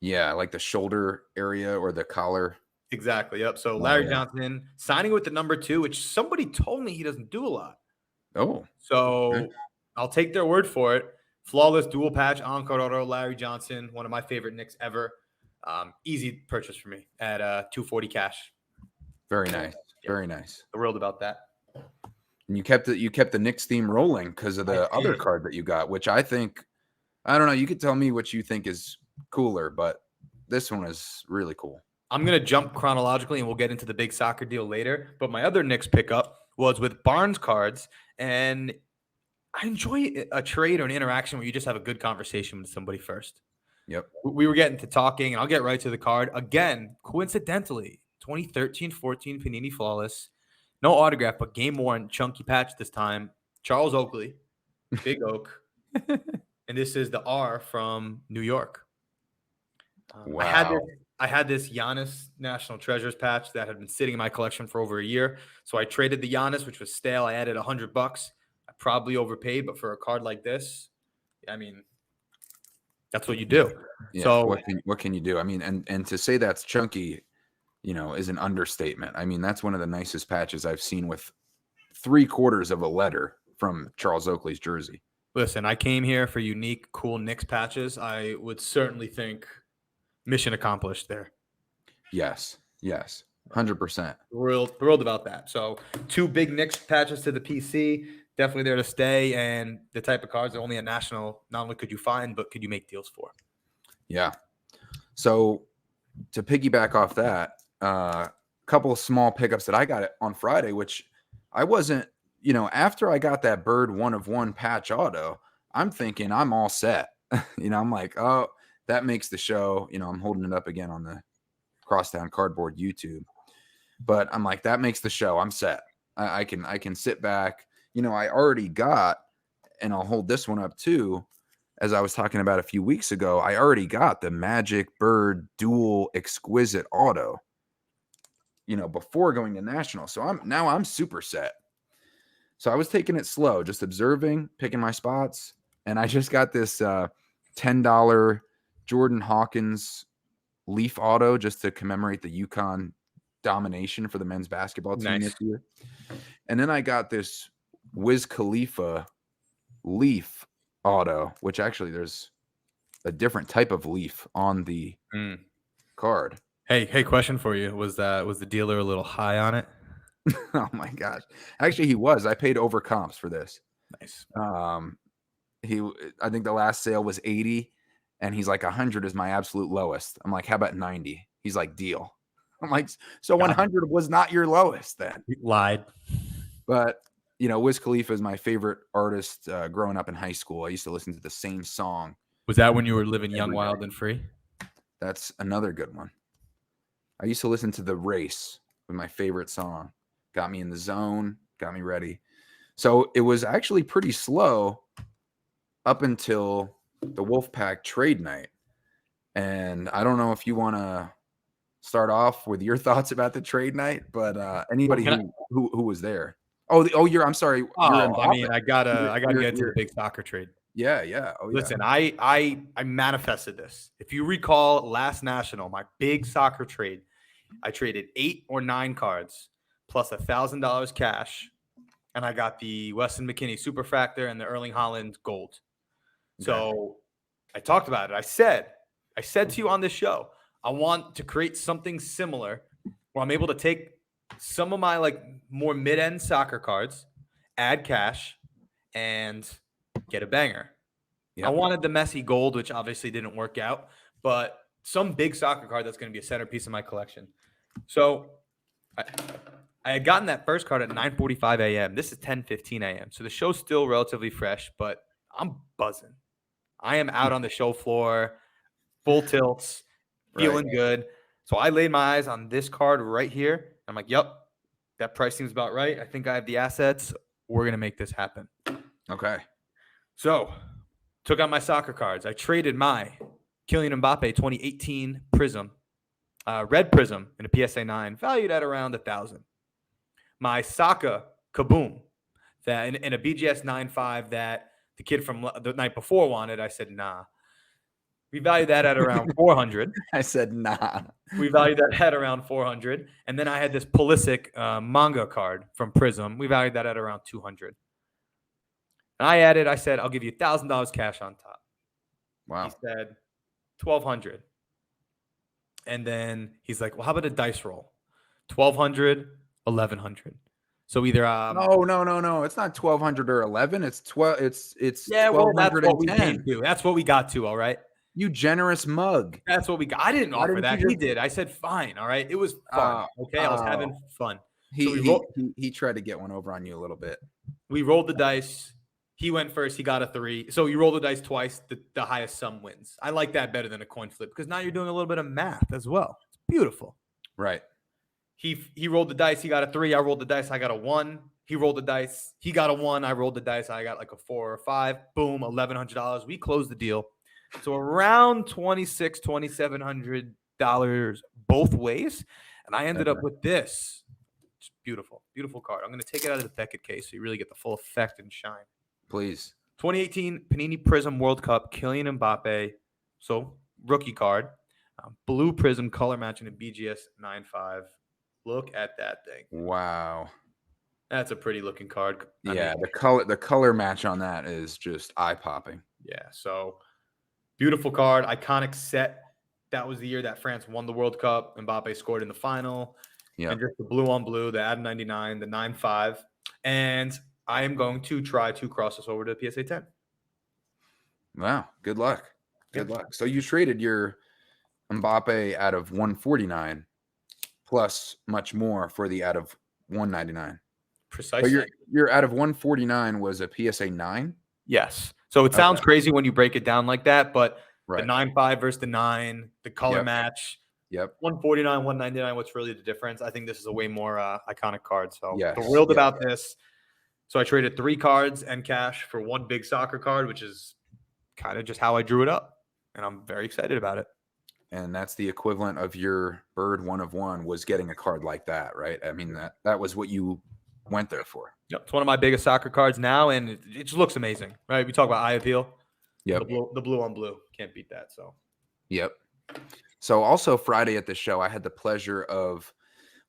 Yeah, like the shoulder area or the collar. Exactly. Yep. So Larry Johnson signing with the number 2, which somebody told me he doesn't do a lot. Oh. So okay. I'll take their word for it. Flawless dual patch on card auto, Larry Johnson, one of my favorite Knicks ever. Easy purchase for me at $240 cash. Very nice. Yeah. Very nice. Thrilled about that. And you kept the Knicks theme rolling because of the other card that you got, which I think, I don't know. You could tell me what you think is cooler, but this one is really cool. I'm going to jump chronologically and we'll get into the big soccer deal later. But my other Knicks pickup was with Barnes cards. And I enjoy a trade or an interaction where you just have a good conversation with somebody first. Yep. We were getting to talking, and I'll get right to the card. Again, coincidentally, 2013-14 Panini Flawless. No autograph, but game worn chunky patch this time. Charles Oakley, Big Oak. And this is the R from New York. Wow. I had this Giannis National Treasures patch that had been sitting in my collection for over a year. So I traded the Giannis, which was stale. I added $100. I probably overpaid, but for a card like this, I mean, that's what you do. Yeah. So What can you do? I mean, and to say that's chunky, is an understatement. I mean, that's one of the nicest patches I've seen with 3/4 of a letter from Charles Oakley's jersey. listen, I came here for unique, cool Knicks patches. I would certainly think mission accomplished there. Yes. 100%. Thrilled about that. So 2 big Knicks patches to the PC, definitely there to stay, and the type of cards that only a national not only could you find, but could you make deals for. Yeah. So to piggyback off that, couple of small pickups that I got on Friday, which I wasn't, after I got that Bird 1/1 patch auto, I'm thinking I'm all set. I'm like, oh, that makes the show. I'm holding it up again on the Crosstown Cardboard YouTube. But I'm like, that makes the show. I'm set. I can sit back. I already got, and I'll hold this one up too, as I was talking about a few weeks ago, I already got the Magic Bird Dual Exquisite Auto, before going to National. So I'm super set. So I was taking it slow, just observing, picking my spots. And I just got this $10 Jordan Hawkins Leaf Auto just to commemorate the UConn domination for the men's basketball team this year. And then I got this Wiz Khalifa Leaf Auto, which actually there's a different type of leaf on the card. Hey, question for you. Was the dealer a little high on it? Oh my gosh. Actually, he was. I paid over comps for this. Nice. I think the last sale was 80 and he's like 100 is my absolute lowest. I'm like, how about 90? He's like, deal. I'm like, so 100 was not your lowest then. He lied. But Wiz Khalifa is my favorite artist growing up in high school. I used to listen to the same song. Was that when you were living young, wild, and free? That's another good one. I used to listen to The Race with my favorite song. Got me in the zone, got me ready. So it was actually pretty slow up until the WolfPack trade night. And I don't know if you want to start off with your thoughts about the trade night, but anybody who was there. I'm sorry. I mean, I gotta get into the big soccer trade. Yeah. Listen, I manifested this. If you recall last national, my big soccer trade, I traded 8 or 9 cards plus $1,000 cash, and I got the Weston McKennie Superfractor and the Erling Haaland Gold. So I talked about it. I said to you on this show, I want to create something similar where I'm able to take some of my more mid-end soccer cards, add cash, and get a banger. Yep. I wanted the Messi Gold, which obviously didn't work out, but some big soccer card that's going to be a centerpiece of my collection. So I had gotten that first card at 9:45 a.m. This is 10:15 a.m. So the show's still relatively fresh, but I'm buzzing. I am out on the show floor, full tilts, feeling good. So I laid my eyes on this card right here. I'm like, yep, that price seems about right. I think I have the assets. We're going to make this happen. Okay. So took out my soccer cards. I traded my Kylian Mbappe 2018 Prism, red Prism in a PSA 9, valued at around $1,000. My Saka Kaboom, that in a BGS 9.5 that the kid from the night before wanted. I said, nah. We valued that at around 400. I said, nah. We valued that at around 400. And then I had this Pulisic manga card from Prism. We valued that at around 200. And I said, I'll give you $1,000 cash on top. Wow. He said, 1,200. And then he's like, well, how about a dice roll? 1,200, 1,100. So either no. It's not 1,200 or 11. It's 12. It's yeah. Well, that's what we came to. That's what we got to. All right. You generous mug. That's what we got. I didn't offer that. He did. I said, fine. All right. It was fun. Okay. I was having fun. He tried to get one over on you a little bit. We rolled the dice. He went first. He got a 3. So you roll the dice twice. The highest sum wins. I like that better than a coin flip because now you're doing a little bit of math as well. It's beautiful. Right. He rolled the dice. He got a 3. I rolled the dice. I got a 1. He rolled the dice. He got a 1. I rolled the dice. I got like a 4 or 5. Boom, $1,100. We closed the deal. So around $2,600, $2,700 both ways. And I ended up with this. Just Beautiful, beautiful card. I'm going to take it out of the Beckett case so you really get the full effect and shine. Please. 2018 Panini Prism World Cup, Kylian Mbappe. So, rookie card. Blue Prism color matching a BGS 9.5. Look at that thing. Wow. That's a pretty looking card. Yeah, the color match on that is just eye-popping. Yeah, so beautiful card, iconic set. That was the year that France won the World Cup. Mbappe scored in the final. Yeah. And just the blue on blue, the Ad 99, the 9.5. And I am going to try to cross this over to PSA 10. Wow, good luck. Good luck. So you traded your Mbappe out of 149 plus much more for the out of 199. Precisely. But your out of 149 was a PSA 9? Yes. So it sounds crazy when you break it down like that, but the 9.5 versus the 9, the color match. Yep. 149, 199. What's really the difference? I think this is a way more iconic card. So yes. thrilled about this. So I traded 3 cards and cash for 1 big soccer card, which is kind of just how I drew it up. And I'm very excited about it. And that's the equivalent of your Bird 1 of 1 was getting a card like that, right? I mean, that was what you went there for. Yep. It's one of my biggest soccer cards now, and it just looks amazing, right? We talk about eye appeal. Yep. The blue on blue. Can't beat that. So. Yep. So also Friday at the show, I had the pleasure of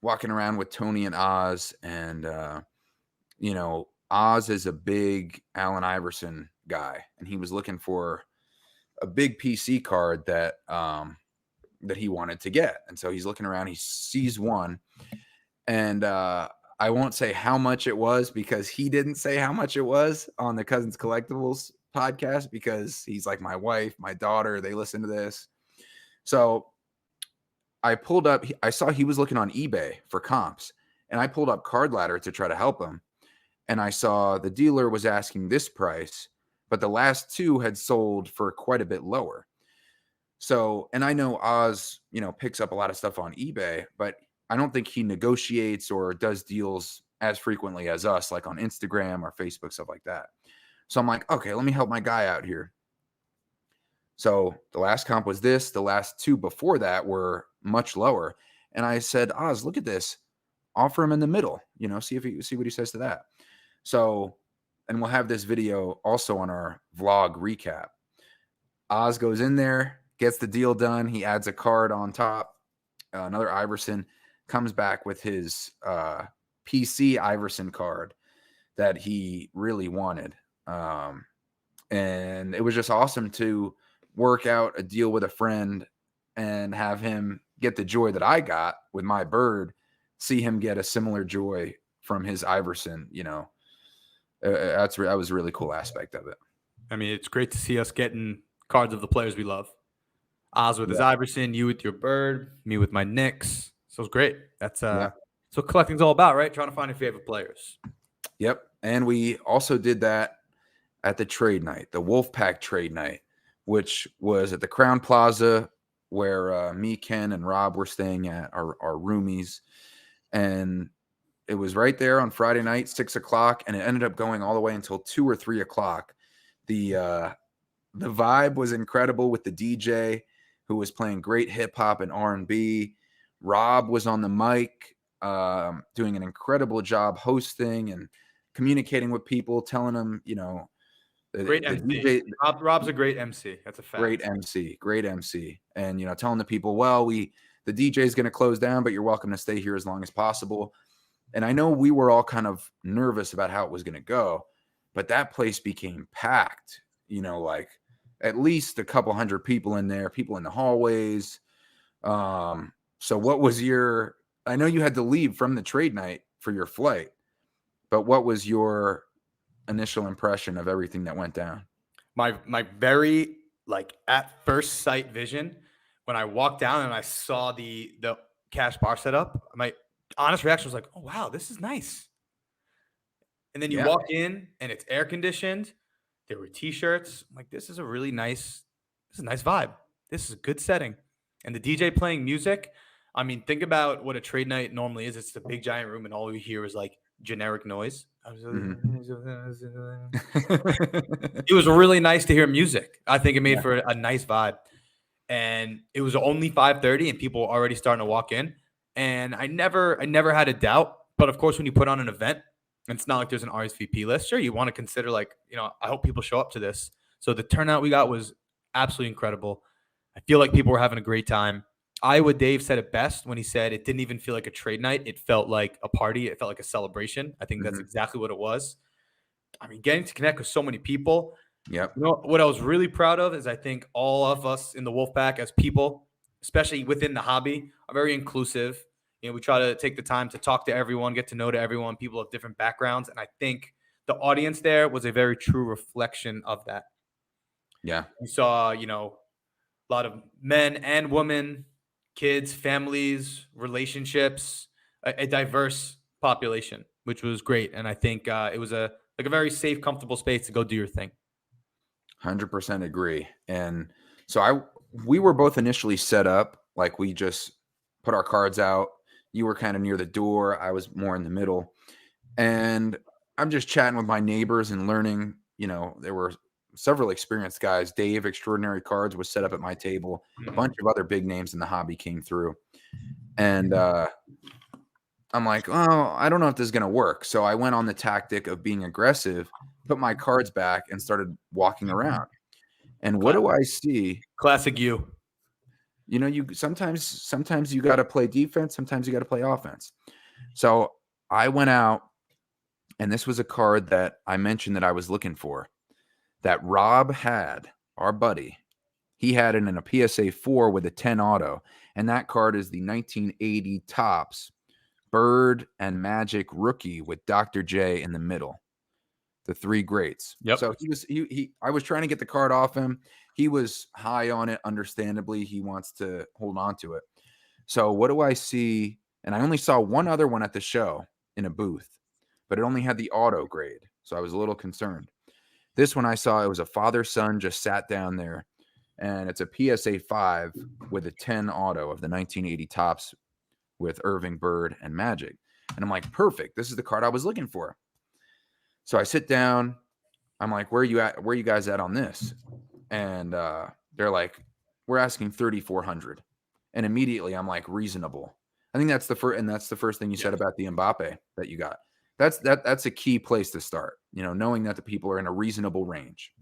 walking around with Tony and Oz, and Oz is a big Allen Iverson guy, and he was looking for a big PC card that he wanted to get. And so he's looking around, he sees one, and I won't say how much it was because he didn't say how much it was on the Cousins Collectibles podcast, because he's like, my wife, my daughter, they listen to this. So I pulled up, I saw he was looking on eBay for comps, and I pulled up Card Ladder to try to help him. And I saw the dealer was asking this price, but the last 2 had sold for quite a bit lower. So, and I know Oz, picks up a lot of stuff on eBay, but I don't think he negotiates or does deals as frequently as us, like on Instagram or Facebook, stuff like that. So I'm like, okay, let me help my guy out here. So the last comp was this. The last 2 before that were much lower. And I said, Oz, look at this. Offer him in the middle, see what he says to that. So, and we'll have this video also on our vlog recap. Oz goes in there, gets the deal done. He adds a card on top, another Iverson, comes back with his PC Iverson card that he really wanted. And it was just awesome to work out a deal with a friend and have him get the joy that I got with my Bird, see him get a similar joy from his Iverson, that was a really cool aspect of it. I mean, it's great to see us getting cards of the players we love. Oz with his Iverson, you with your Bird, me with my Knicks. So it's great. That's so collecting's all about, right? Trying to find your favorite players. Yep. And we also did that at the trade night, the WolfPack trade night, which was at the Crown Plaza, where me, Ken, and Rob were staying at, our roomies. And it was right there on Friday night, 6 o'clock, and it ended up going all the way until 2 or 3 o'clock. The vibe was incredible with the DJ, who was playing great hip hop and R&B. Rob was on the mic, doing an incredible job hosting and communicating with people, telling them, great MC. DJ, Rob's a great MC. That's a fact. Great MC. And, telling the people, well, the DJ is going to close down, but you're welcome to stay here as long as possible. And I know we were all kind of nervous about how it was going to go, but that place became packed, like at least a couple hundred people in there, people in the hallways. So what was I know you had to leave from the trade night for your flight, but what was your initial impression of everything that went down? My very at first sight vision, when I walked down and I saw the cash bar set up, my honest reaction was like, oh wow, this is nice. And then you walk in and it's air conditioned. There were t-shirts. I'm like, this is a nice vibe. This is a good setting. And the DJ playing music. I mean, think about what a trade night normally is. It's the big giant room and all you hear is like generic noise. It was really nice to hear music. I think it made for a nice vibe. And it was only 5:30 and people were already starting to walk in. And I never had a doubt But of course, when you put on an event, and it's not like there's an RSVP list, sure, you want to consider like, I hope people show up to this. So the turnout we got was absolutely incredible. I feel like people were having a great time. Iowa Dave said it best when he said it didn't even feel like a trade night. It felt like a party. It felt like a celebration. I think that's Mhm. exactly what it was. I mean, getting to connect with so many people. Yep. What I was really proud of is I think all of us in the WolfPack as people, especially within the hobby, are very inclusive. We try to take the time to talk to everyone, get to know to everyone, people of different backgrounds. And I think the audience there was a very true reflection of that. Yeah. We saw, a lot of men and women, kids, families, relationships, a diverse population, which was great. And I think it was a very safe, comfortable space to go do your thing. 100% agree. And so we were both initially set up like we just put our cards out. You were kind of near the door. I was more in the middle. And I'm just chatting with my neighbors and learning, there were several experienced guys. Dave, Extraordinary Cards, was set up at my table. A bunch of other big names in the hobby came through. And I'm like, oh, I don't know if this is going to work. So I went on the tactic of being aggressive, put my cards back, and started walking around. And what do I see? Classic you. You sometimes you got to play defense, sometimes you got to play offense. So I went out, and this was a card that I mentioned that I was looking for, that Rob had, our buddy. He had it in a PSA 4 with a 10 auto, and that card is the 1980 Topps Bird and Magic rookie with Dr. J in the middle. The three greats. Yep. So I was trying to get the card off him. He was high on it. Understandably, he wants to hold on to it. So what do I see? And I only saw one other one at the show in a booth, but it only had the auto grade. So I was a little concerned. This one I saw, it was a father-son just sat down there, and it's a PSA 5 with a 10 auto of the 1980 Topps with Irving, Bird, and Magic. And I'm like, perfect. This is the card I was looking for. So I sit down. I'm like, where are you at? Where are you guys at on this? And they're like, we're asking 3,400. And immediately I'm like, reasonable. I think that's the first, and that's the first thing you said about the Mbappe that you got. That's a key place to start, knowing that the people are in a reasonable range.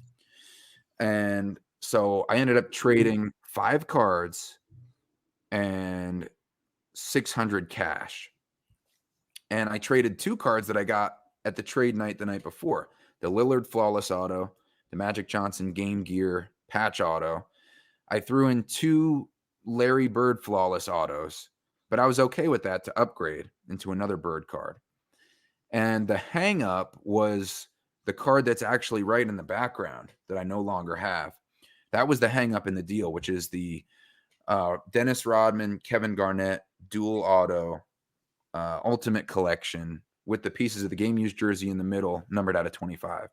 And so I ended up trading 5 cards and 600 cash. And I traded 2 cards that I got at the trade night the night before. The Lillard Flawless Auto, the Magic Johnson Game Gear Patch Auto. I threw in 2 Larry Bird Flawless Autos, but I was okay with that to upgrade into another Bird card. And the hang up was the card that's actually right in the background that I no longer have. That was the hang up in the deal, which is the Dennis Rodman, Kevin Garnett dual auto Ultimate Collection with the pieces of the game used jersey in the middle, numbered out of 25.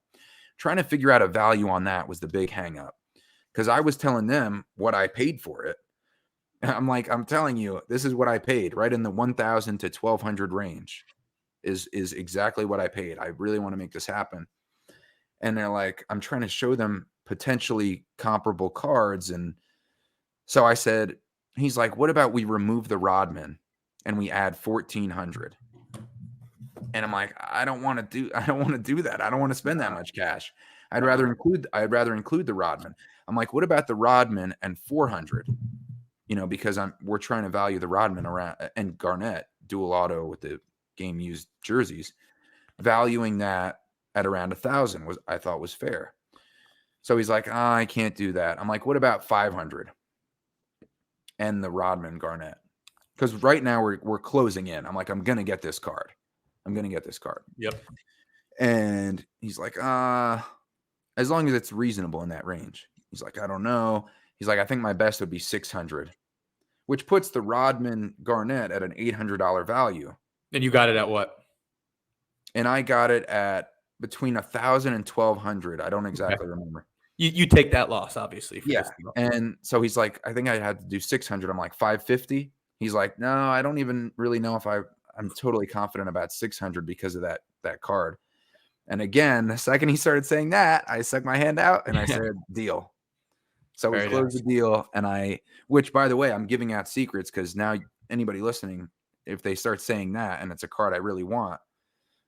Trying to figure out a value on that was the big hang up, because I was telling them what I paid for it. I'm like, I'm telling you, this is what I paid, right in the 1,000 to 1,200 range is exactly what I paid. I really want to make this happen. And they're like, I'm trying to show them potentially comparable cards. And so I said, he's like, what about we remove the Rodman and we add 1,400? And I'm like, I don't want to do that. I don't want to spend that much cash. I'd rather include the Rodman. I'm like, what about the Rodman and 400? Because we're trying to value the Rodman around, and Garnett dual auto with the game used jerseys, valuing that at around 1,000 I thought was fair. So he's like, I can't do that. I'm like, what about 500 and the Rodman Garnett? Because right now we're closing in. I'm like, I'm gonna get this card. Yep. And he's like, as long as it's reasonable in that range. He's like, I don't know. He's like, I think my best would be 600, which puts the Rodman Garnett at an $800 value. And you got it at what? And I got it at between 1,000 and 1,200. I don't exactly remember. You take that loss, obviously. Yeah. And so he's like, I think I had to do 600. I'm like, 550. He's like, no, I don't even really know if I'm totally confident about 600 because of that card. And again, the second he started saying that, I stuck my hand out and I said, deal. So we closed the deal. And which by the way, I'm giving out secrets because now anybody listening, if they start saying that and it's a card I really want,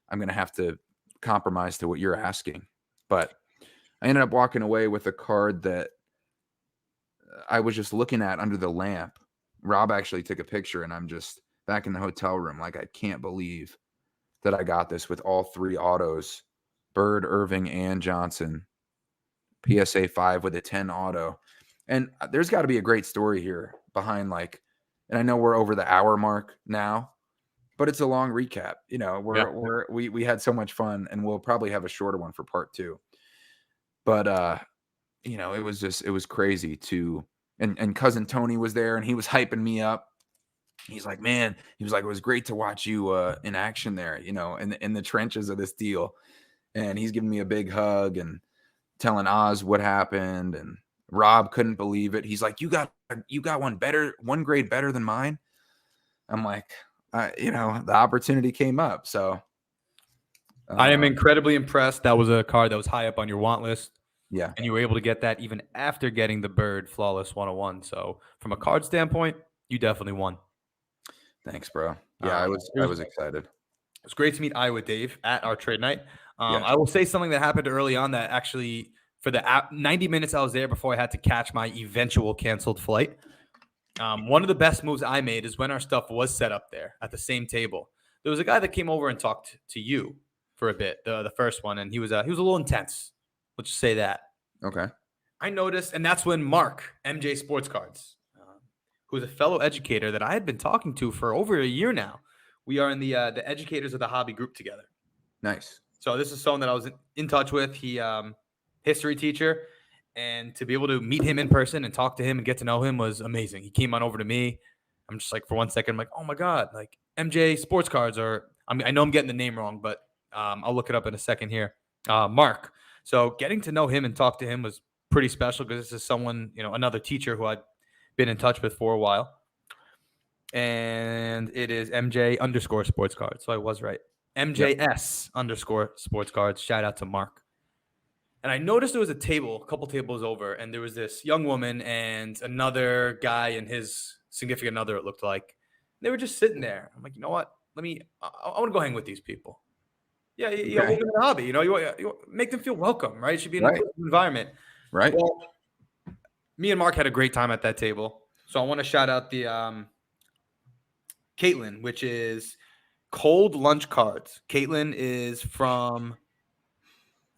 I'm going to have to compromise to what you're asking. But I ended up walking away with a card that I was just looking at under the lamp. Rob actually took a picture, and I'm just back in the hotel room. Like, I can't believe that I got this with all 3 autos, Bird, Irving, and Johnson. PSA 5 with a 10 auto. And there's got to be a great story here behind, like, and I know we're over the hour mark now, but it's a long recap. You know, Yeah. we had so much fun, and we'll probably have a shorter one for part 2. But you know, it was crazy to, and cousin Tony was there, and he was hyping me up. He's like, man, he was like, it was great to watch you in action there, you know, in the trenches of this deal. And he's giving me a big hug and telling Oz what happened, and Rob couldn't believe it. He's like, you got one grade better than mine. I'm like, you know, the opportunity came up. So I am incredibly impressed. That was a card that was high up on your want list. yeah. And you were able to get that even after getting the Bird Flawless 101. So from a card standpoint, you definitely won. Thanks, bro. Yeah, I was excited. It was great to meet Iowa Dave at our trade night. Yeah. I will say something that happened early on that actually, for the 90 minutes I was there before I had to catch my eventual canceled flight, one of the best moves I made is when our stuff was set up there at the same table. There was a guy that came over and talked to you for a bit, the first one, and he was a little intense. Let's just say that. Okay. I noticed, and that's when Mark, MJ Sports Cards, who's a fellow educator that I had been talking to for over a year now. We are in the educators of the hobby group together. Nice. So this is someone that I was in touch with. He history teacher, and to be able to meet him in person and talk to him and get to know him was amazing. He came on over to me. I'm just like, for 1 second, I'm like, oh my God, like MJ Sports Cards, or I know I'm getting the name wrong, but I'll look it up in a second here. Mark. So getting to know him and talk to him was pretty special because this is someone, you know, another teacher who I'd been in touch with for a while. And it is MJ_ Sports Cards. So I was right. MJS _ Sports Cards. Shout out to Mark. And I noticed there was a table, a couple tables over, and there was this young woman and another guy and his significant other, it looked like. They were just sitting there. I'm like, you know what? I want to go hang with these people. Yeah, okay. We're in a hobby. You know, you make them feel welcome, right? It should be an environment. Right. Well, me and Mark had a great time at that table. So I want to shout out the Caitlin, which is Cold Lunch Cards. Caitlin is from,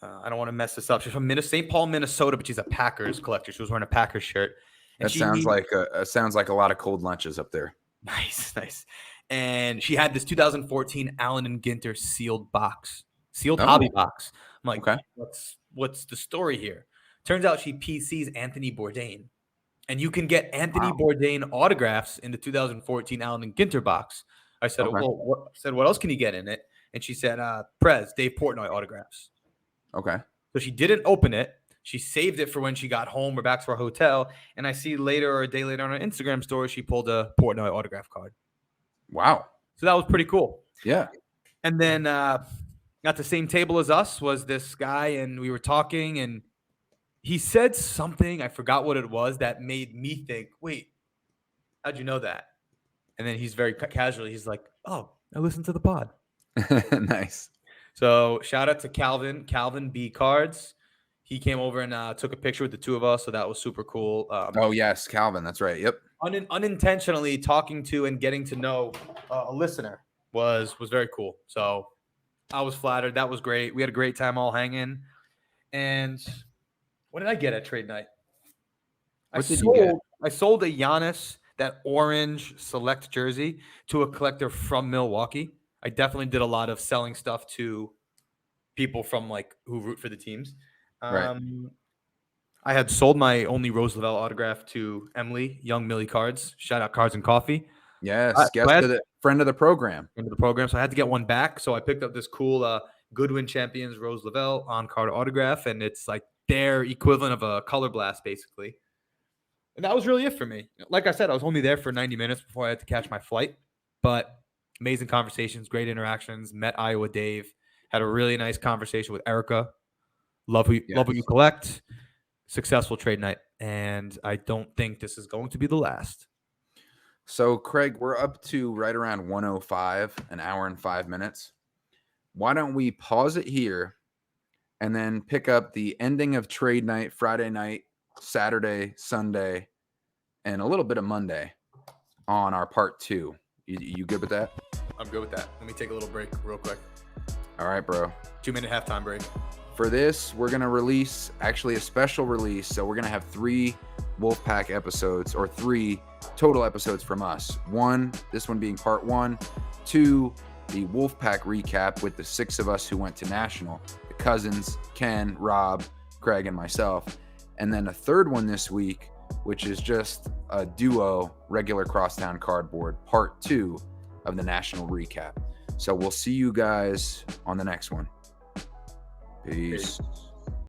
I don't want to mess this up. She's from St. Paul, Minnesota, but she's a Packers collector. She was wearing a Packers shirt. And sounds like a lot of cold lunches up there. Nice. And she had this 2014 Allen and Ginter sealed hobby box. I'm like, okay, what's the story here? Turns out she PCs Anthony Bourdain. And you can get Anthony Bourdain autographs in the 2014 Allen and Ginter box. I said, what else can you get in it? And she said, Dave Portnoy autographs. Okay. So she didn't open it. She saved it for when she got home or back to her hotel. And I see later or a day later on her Instagram story, she pulled a Portnoy autograph card. Wow. So that was pretty cool. Yeah. And then at the same table as us was this guy, and we were talking, and he said something, I forgot what it was, that made me think, wait, how'd you know that? And then he's very casually, he's like, oh, I listened to the pod. Nice. So shout out to Calvin B Cards. He came over and took a picture with the two of us, so that was super cool. Oh, yes, Calvin. That's right. Yep. Unintentionally talking to and getting to know a listener was very cool. So I was flattered. That was great. We had a great time all hanging. And what did I get at trade night? I sold a Giannis, that orange select jersey, to a collector from Milwaukee. I definitely did a lot of selling stuff to people from who root for the teams. Right. I had sold my only Rose Lavelle autograph to Emily, Young Millie Cards. Shout out Cards and Coffee. Yes, friend of the program. So I had to get one back. So I picked up this cool Goodwin Champions Rose Lavelle on-card autograph, and it's like their equivalent of a Color Blast, basically. And that was really it for me. Like I said, I was only there for 90 minutes before I had to catch my flight. But amazing conversations, great interactions. Met Iowa Dave. Had a really nice conversation with Erica. Love what you collect. Successful trade night. And I don't think this is going to be the last. So, Craig, we're up to right around 105, an hour and 5 minutes. Why don't we pause it here and then pick up the ending of trade night, Friday night, Saturday, Sunday, and a little bit of Monday on our part 2. You good with that? I'm good with that. Let me take a little break real quick. All right, bro. 2-minute halftime break. For this, we're going to release actually a special release. So we're going to have 3 WolfPack episodes, or 3 total episodes from us. This one being part 1. 2, the WolfPack recap with the 6 of us who went to National. The cousins, Ken, Rob, Craig, and myself. And then a 3rd one this week, which is just a duo regular Crosstown Cardboard, part 2 of the National recap. So we'll see you guys on the next one. Peace.